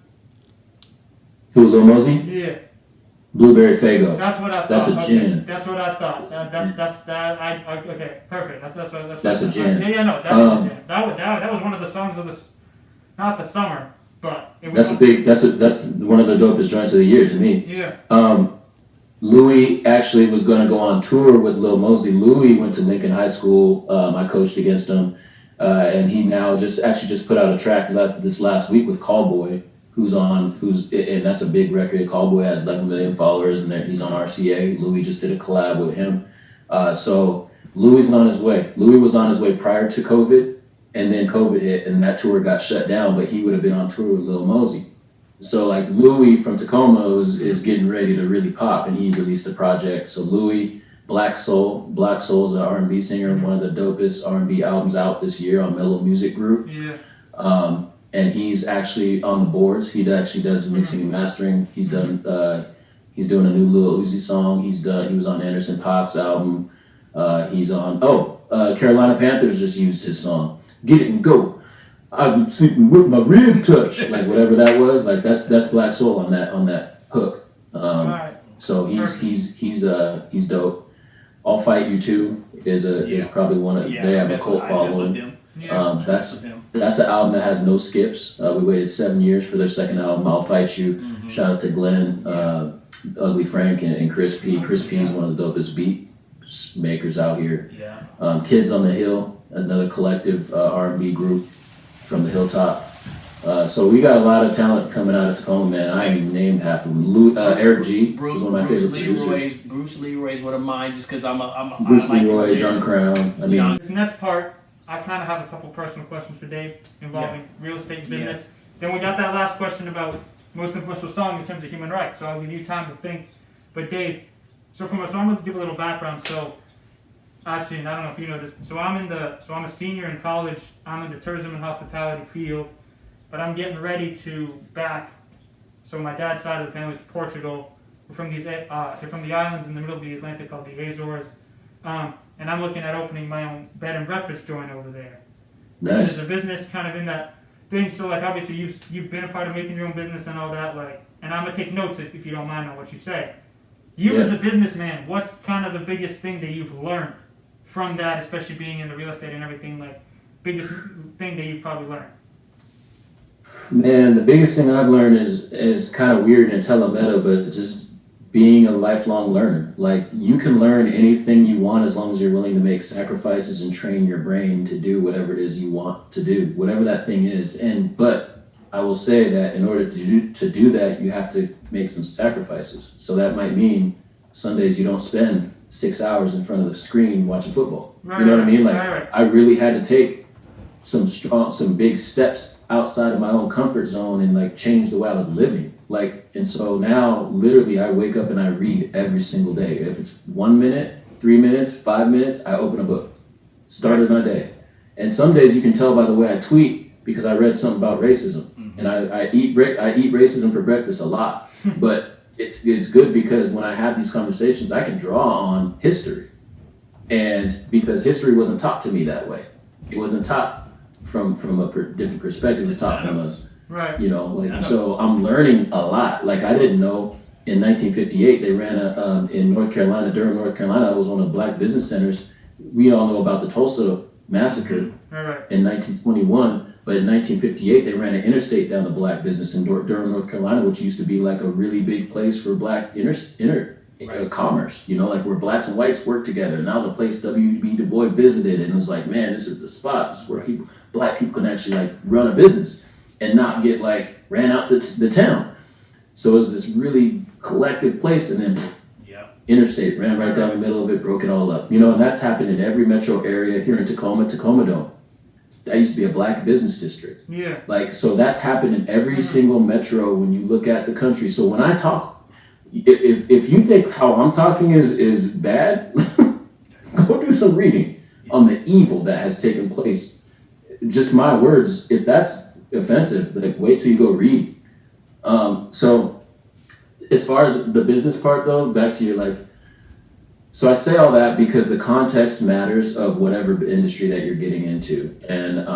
Who, Lil Mosey? Yeah. Blueberry Faygo. That's what I thought. That's a gin. That's what I thought. Okay, perfect. That's a gin. Yeah, no, that was a gin. That was one of the songs of not the summer, but it was. That's one of the dopest joints of the year to me. Yeah. Louis actually was going to go on tour with Lil Mosey. Louis went to Lincoln High School. I coached against him, and he now just put out a track this last week with Callboy. And that's a big record. Callboy has like 1 million followers, and he's on RCA. Louis just did a collab with him. So Louis is on his way. Louis was on his way prior to COVID, and then COVID hit, and that tour got shut down, but he would have been on tour with Lil Mosey. So like Louis from Tacoma is getting ready to really pop, and he released a project. So Louis, Black Soul is an R&B singer, one of the dopest R&B albums out this year on Mellow Music Group. Yeah. And he's actually on the boards. He actually does mixing and mastering. He's doing a new Lil Uzi song. He was on Anderson .Paak's album. He's on Carolina Panthers just used his song, Get It and Go. I've been sleeping with my rib touch. Like whatever that was, like that's Black Soul on that hook. So he's dope. I'll Fight You Too is probably one of they have a cult following. That's an album that has no skips. We waited 7 years for their second album, I'll Fight You. Mm-hmm. Shout out to Glenn, Ugly Frank, and Chris P. Chris P is one of the dopest beat makers out here. Yeah. Kids on the Hill, another collective R&B group from the Hilltop. So we got a lot of talent coming out of Tacoma, man. I ain't even named half of them. Eric G was one of my favorite producers. Bruce Leroy's one of mine, just because I'm Bruce Leroy, John Crown. I mean, this next part, I kind of have a couple personal questions for Dave involving real estate and business. Yes. Then we got that last question about most influential song in terms of human rights. So I'll give you time to think. But Dave, so I'm going to give a little background. So actually, and I don't know if you know this. So I'm a senior in college. I'm in the tourism and hospitality field, but I'm getting ready to back. So my dad's side of the family is Portugal. We're from they're from the islands in the middle of the Atlantic called the Azores. And I'm looking at opening my own bed and breakfast joint over there. Nice. Which is a business kind of in that thing. So like obviously you've been a part of making your own business and all that, like, and I'm gonna take notes if you don't mind on what you say. You as a businessman, what's kind of the biggest thing that you've learned from that, especially being in the real estate and everything, like biggest thing that you've probably learned? Man, the biggest thing I've learned is kind of weird and it's hella meta, but just being a lifelong learner. Like, you can learn anything you want as long as you're willing to make sacrifices and train your brain to do whatever it is you want to do, whatever that thing is. But I will say that in order to do that, you have to make some sacrifices. So that might mean Sundays you don't spend 6 hours in front of the screen watching football. Right, you know what I mean? Like, I really had to take some big steps outside of my own comfort zone and like change the way I was living. Like, and so now literally I wake up and I read every single day. If it's 1 minute, 3 minutes, 5 minutes, I open a book. Started my day. And some days you can tell by the way I tweet because I read something about racism. Mm-hmm. And I eat racism for breakfast a lot. But it's good because when I have these conversations, I can draw on history. And because history wasn't taught to me that way. It wasn't taught from a different perspective. It was taught from a, you know, like, so I'm learning a lot. Like, I didn't know in 1958 they ran in North Carolina, Durham, North Carolina. It was one of the black business centers. We all know about the Tulsa massacre in 1921, but in 1958 they ran an interstate down the black business in Durham, North Carolina, which used to be like a really big place for black commerce, you know, like where blacks and whites worked together. And that was a place W.B. Du Bois visited, and it was like, man, this is the spot. This is where black people can actually like run a business and not get like ran out the town. So it was this really collective place, and then Yeah. interstate ran right down the middle of it, broke it all up. You know, and that's happened in every metro area here in Tacoma Dome. That used to be a black business district. Yeah. Like, so that's happened in every single metro when you look at the country. So when I talk, if you think how I'm talking is bad, go do some reading on the evil that has taken place. Just my words, if that's offensive, like wait till you go read. So as far as the business part though, back to your like, so I say all that because the context matters of whatever industry that you're getting into, and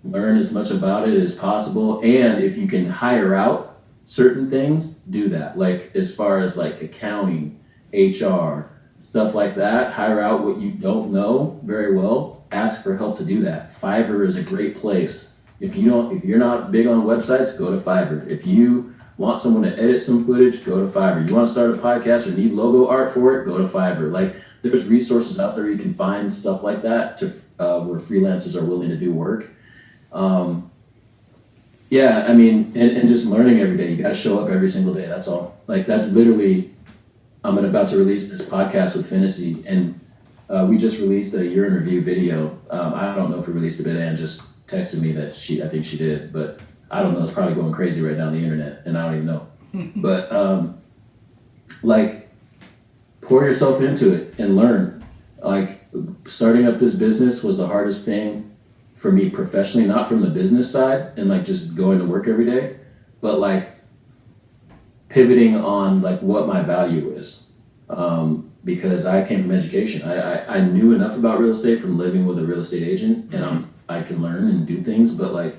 learn as much about it as possible. And if you can hire out certain things, do that. Like as far as like accounting, HR, stuff like that, hire out what you don't know very well. Ask for help to do that. Fiverr is a great place. If you're not big on websites, go to Fiverr. If you want someone to edit some footage, go to Fiverr. You want to start a podcast or need logo art for it, go to Fiverr. Like there's resources out there you can find stuff like that to where freelancers are willing to do work. Yeah, I mean, and just learning every day. You got to show up every single day. That's all. Like that's literally. I'm about to release this podcast with Fantasy, and we just released a year in review video. I don't know if we released it, but Ann just texted me that I think she did, but I don't know. It's probably going crazy right now on the internet, and I don't even know. But like, pour yourself into it and learn. Like, starting up this business was the hardest thing for me professionally, not from the business side and like just going to work every day, but like pivoting on like what my value is. Because I came from education. I knew enough about real estate from living with a real estate agent, and I can learn and do things, but like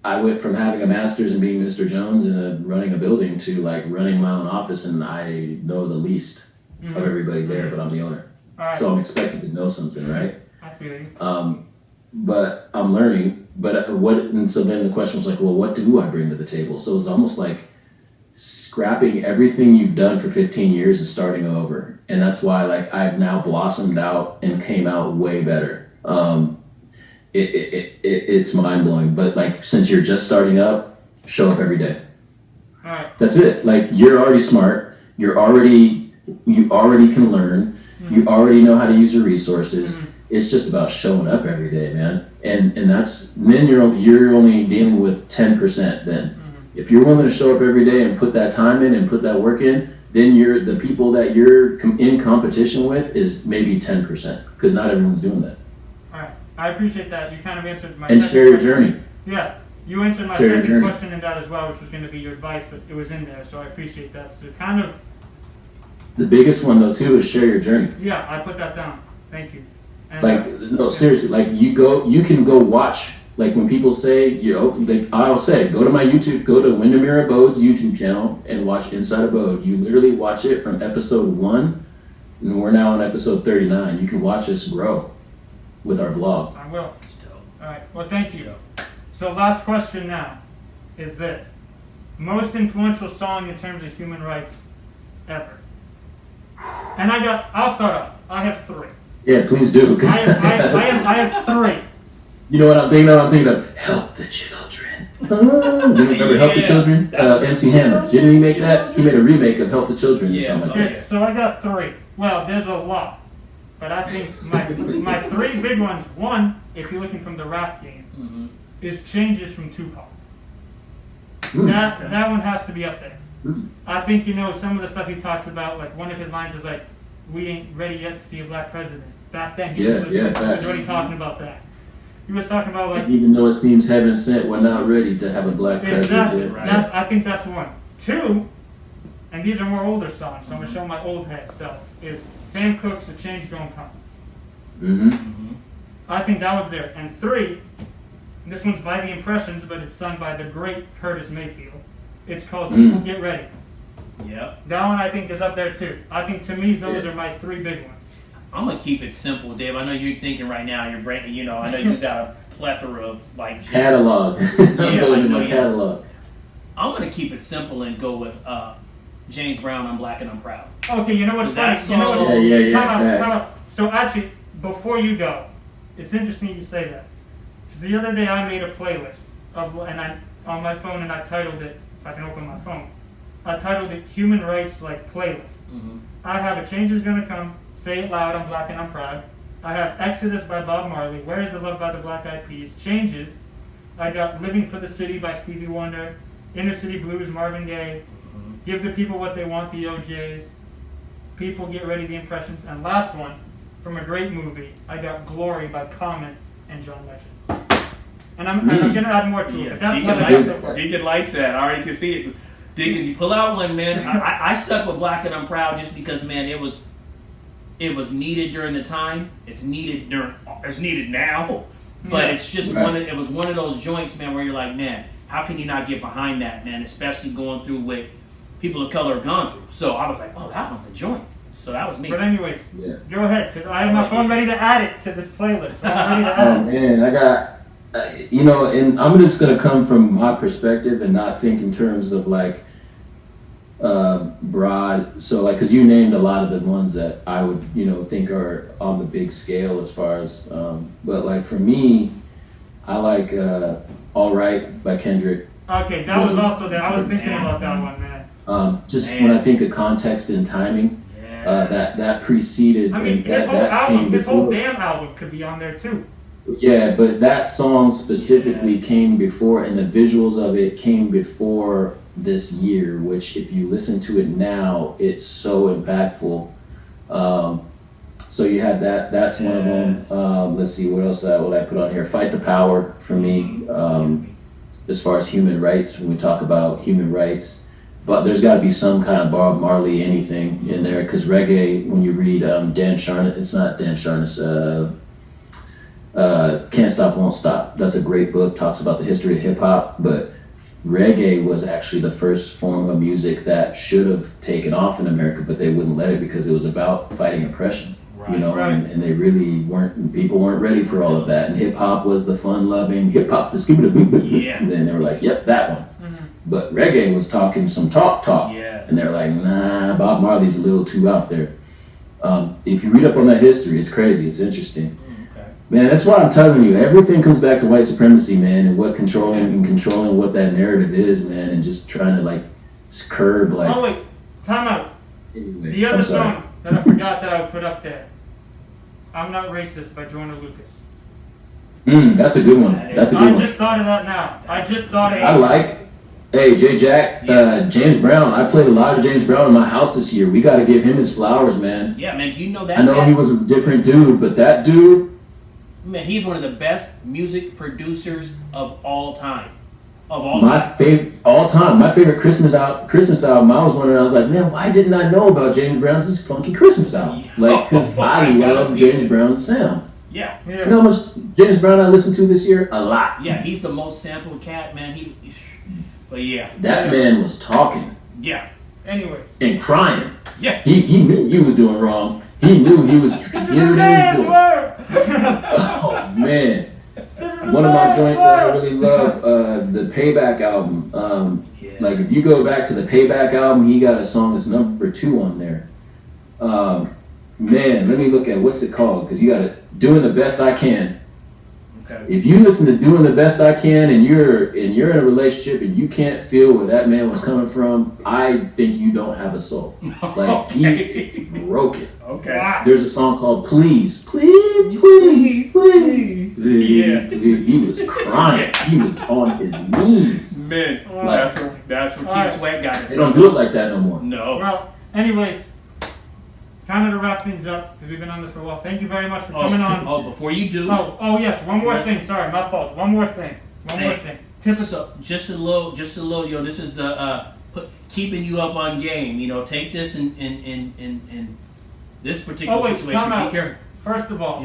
I went from having a master's and being Mr. Jones and running a building to like running my own office, and I know the least of everybody there, but I'm the owner. Right. So I'm expected to know something, right? I feel you. But I'm learning. And so then the question was like, well, what do I bring to the table? So it's almost like scrapping everything you've done for 15 years and starting over. And that's why like I've now blossomed out and came out way better. It's mind-blowing. But like, since you're just starting up, show up every day. All right. That's it. Like, you're already smart. You already can learn. You already know how to use your resources. It's just about showing up every day, man. And then you're only dealing with 10% then. If you're willing to show up every day and put that time in and put that work in, then the people that you're in competition with is maybe 10%, because not everyone's doing that. All right, I appreciate that. You kind of answered my and second share your question. Journey. Yeah, you answered my second question in that as well, which was going to be your advice, but it was in there, so I appreciate that. So kind of. The biggest one though too is share your journey. Yeah, I put that down. Thank you. And, like no, seriously, like you can go watch. Like when people say, I'll say, go to my YouTube, go to Windermere Abode's YouTube channel and watch Inside Abode. You literally watch it from episode 1, and we're now on episode 39. You can watch us grow with our vlog. I will. All right. Well, thank you. So last question now is this. Most influential song in terms of human rights ever. And I'll start off. I have 3. Yeah, please do. I have 3. You know what I'm thinking of? I'm thinking of Help the Children. Do you remember Help the Children? MC Hammer. Didn't he make that? He made a remake of Help the Children or something like that. Yes, so I got 3. Well, there's a lot. But I think my 3 big ones, one, if you're looking from the rap game, is Changes from Tupac. That one has to be up there. I think, some of the stuff he talks about, like one of his lines is like, we ain't ready yet to see a black president. Back then, he was already talking about that. He was talking about like, even though it seems heaven sent, we're not ready to have a black president. Exactly. Right. I think that's one. 2, and these are more older songs, so I'm gonna show my old head self. Is Sam Cooke's "A Change Gonna Come." I think that one's there. And 3, this one's by The Impressions, but it's sung by the great Curtis Mayfield. It's called "People Get Ready." Yep. That one I think is up there too. I think to me those are my 3 big ones. I'm gonna keep it simple, Dave. I know you're thinking right now. Your brain, I know you got a plethora of like catalog. I'm going in my catalog. I'm gonna keep it simple and go with James Brown. I'm Black and I'm Proud. Okay, you know what's funny? Time out. So actually, before you go, it's interesting you say that, because the other day I made a playlist on my phone and I titled it, if I can open my phone, I titled it Human Rights Like Playlist. Mm-hmm. I have A Change Is Gonna Come, Say It Loud, I'm Black and I'm Proud. I have Exodus by Bob Marley, Where's the Love by the Black Eyed Peas, Changes. I got Living for the City by Stevie Wonder, Inner City Blues, Marvin Gaye, Give the People What They Want, the OJs, People Get Ready, the Impressions, and last one, from a great movie, I got Glory by Common and John Legend. And I'm going to add more to it, but that's what I like so far. Deacon likes that. I already can see it. Deacon, you pull out one, man. I stuck with Black and I'm Proud just because, man, it was needed during the time. It's needed now. But it's just it was one of those joints, man, where you're like, man, how can you not get behind that, man? Especially going through what people of color have gone through. So I was like, oh, that one's a joint. So that was me. But anyways, go ahead, because I have my phone ready to add it to this playlist. So I'm ready to add it. Oh man, I got, and I'm just gonna come from my perspective and not think in terms of like broad. So like, because you named a lot of the ones that I would think are on the big scale as far as, but like for me, I like All Right by Kendrick. Okay, that was also there. I was thinking about that one, man. Just when I think of context and timing. That preceded. I mean, this whole album, this whole damn album could be on there too. Yeah, but that song specifically came before, and the visuals of it came before this year. Which, if you listen to it now, it's so impactful. So you had that. That's one of them. Let's see, what else would I put on here? Fight the Power for me. As far as human rights, when we talk about human rights. But there's got to be some kind of Bob Marley anything in there, because reggae, when you read Dan Charnas, it's not Dan Charnas, Can't Stop, Won't Stop. That's a great book, talks about the history of hip hop, but reggae was actually the first form of music that should have taken off in America, but they wouldn't let it because it was about fighting oppression. And they really people weren't ready for all of that. And hip hop was the fun-loving hip hop, the skip it a boop boop. And then they were like, yep, that one. But reggae was talking some talk. And they're like, nah, Bob Marley's a little too out there. If you read up on that history, it's crazy. It's interesting. Man, that's why I'm telling you, everything comes back to white supremacy, man, and what controlling what that narrative is, man, and just trying to like curb like. Oh wait, time out. Anyway, the other song that I forgot that I would put up there, "I'm Not Racist" by Joyner Lucas. That's a good one. That's a good one. I just thought of that now. I just thought of it. I like. Hey, J. Jack, James Brown. I played a lot of James Brown in my house this year. We got to give him his flowers, man. Yeah, man. Do you know that? I know he was a different dude, but that dude. Man, he's one of the best music producers of all time. My favorite Christmas album. I was wondering. I was like, man, why didn't I know about James Brown's funky Christmas album? Like, because I love James Brown's sound. Yeah. You know how much James Brown I listened to this year? A lot. Yeah, he's the most sampled cat, man. But yeah. That man was talking. Yeah. Anyways. And crying. Yeah. He knew he was doing wrong. He knew he was. You could hear what he was doing. Oh man. One of my joints that I really love, the Payback album. Like if you go back to the Payback album, he got a song that's number 2 on there. Man, let me look at what's it called, because you got it. Doing the Best I Can. Okay. If you listen to Doing the Best I Can and you're in a relationship and you can't feel where that man was coming from, I think you don't have a soul. Like he broke it. Okay. Wow. There's a song called Please. Yeah. He was crying. He was on his knees. Man, that's where Keith Sweat got it. They don't do it like that no more. No. Well, anyways, kind of to wrap things up, because we've been on this for a while. Thank you very much for coming on. Oh, before you do. Oh yes, one more thing. Sorry, my fault. One more thing. So just a little. This is the keeping you up on game. Take this in this particular situation. Be careful. First of all,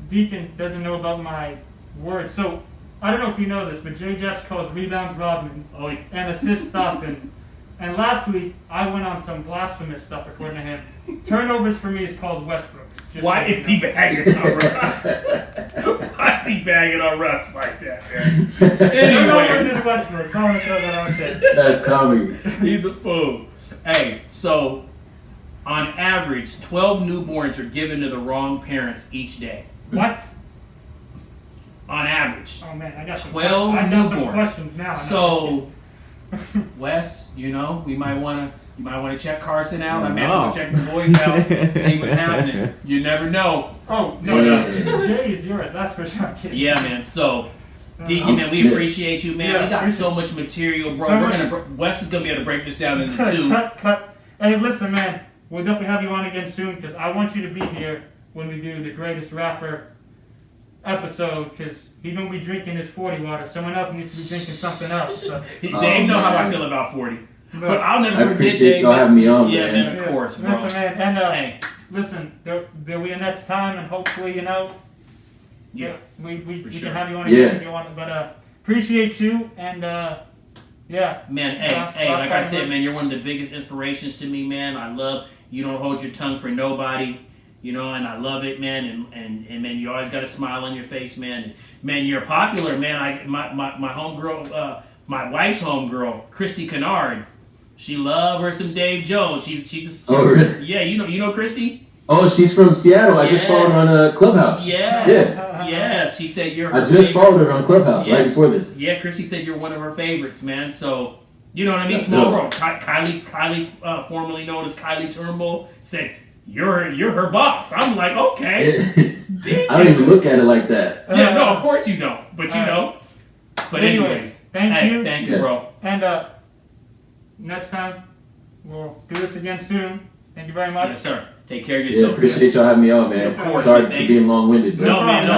Deacon doesn't know about my words. So I don't know if you know this, but Jay Jess calls rebounds Rodmans and assists Stockton's. And last week, I went on some blasphemous stuff, according to him. Turnovers for me is called Westbrook's. Why is he bagging on Russ? Why is he bagging on Russ like that, man? Turnovers is Westbrook's. I want to throw that out there. That's comedy. He's a fool. Hey, so on average, 12 newborns are given to the wrong parents each day. What? On average. Oh man, I got some 12 newborns. Some questions now. So Wes, you know, you might want to check Carson out. I may want to check the boys out, see what's happening. You never know. Oh no, Jay is yours. That's for sure. Yeah, man. So, Deacon, man, we appreciate you, man. We got so much material, bro. Wes is gonna be able to break this down into two. Cut. Hey, listen, man. We'll definitely have you on again soon because I want you to be here when we do the greatest rapper episode because he's gonna be drinking his 40 water. Someone else needs to be drinking something else. So. Dave know how I feel about 40. But I'll never forget appreciate Dave. y'all having me on, yeah, man. Of course, bro. Listen, man, and hey, listen, there'll be a next time, and hopefully, you know, we can have you on again if you want. But appreciate you, and yeah, man. Hey, like I said, man, you're one of the biggest inspirations to me, man. I love you. Don't hold your tongue for nobody. You know, and I love it, man, and man, you always got a smile on your face, man. And, man, you're popular, man. My homegirl, my wife's homegirl, Christy Kennard, she love her some Dave Jones. She's really? Yeah, you know Christy? Oh, she's from Seattle. I just followed her on Clubhouse. Yes. She said you're. I just followed her on Clubhouse right before this. Yeah, Christy said you're one of her favorites, man. So you know what I mean? Small world. Kylie, formerly known as Kylie Turnbull, said. You're her boss. I'm like, okay. I don't even look at it like that. Yeah, no, of course you don't. But you know. But anyways, thank you, bro. And next time we'll do this again soon. Thank you very much. Yes, sir. Take care of yourself. Yeah, appreciate y'all having me on, man. Of course. Sorry for being long-winded. No, man,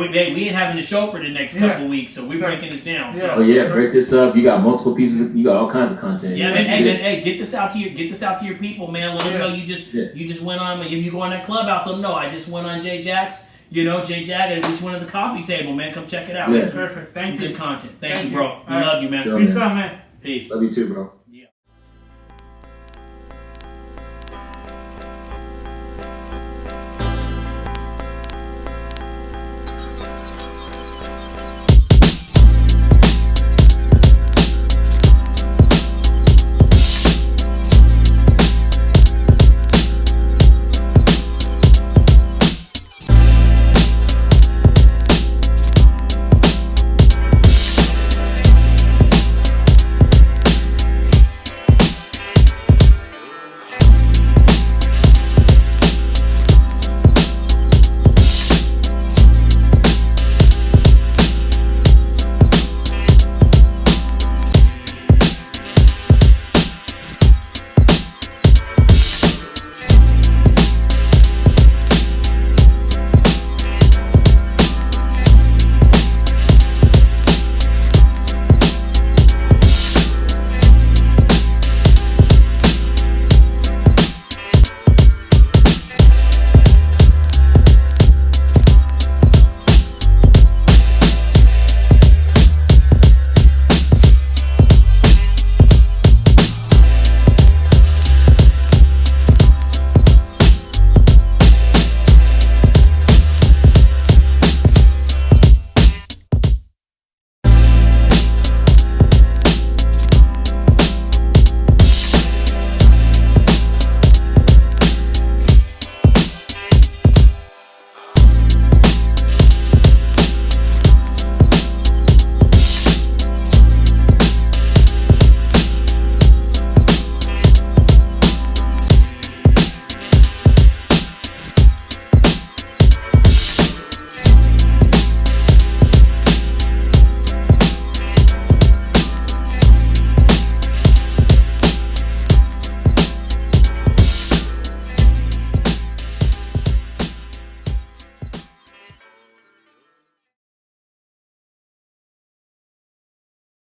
we ain't having the show for the next couple weeks, so we're breaking this down. So. Oh yeah, break this up. You got multiple pieces. You got all kinds of content. Yeah, man. Hey, get this out to your people, man. Let them know you just went on. If you go on that Clubhouse, let them know I just went on Jay Jack's. You know, Jay Jack, and we just went to the coffee table, man. Come check it out. Yeah. Perfect. Thank you. Good content. Thank you, bro. We love you, man. Peace out, man. Peace. Love you too, bro.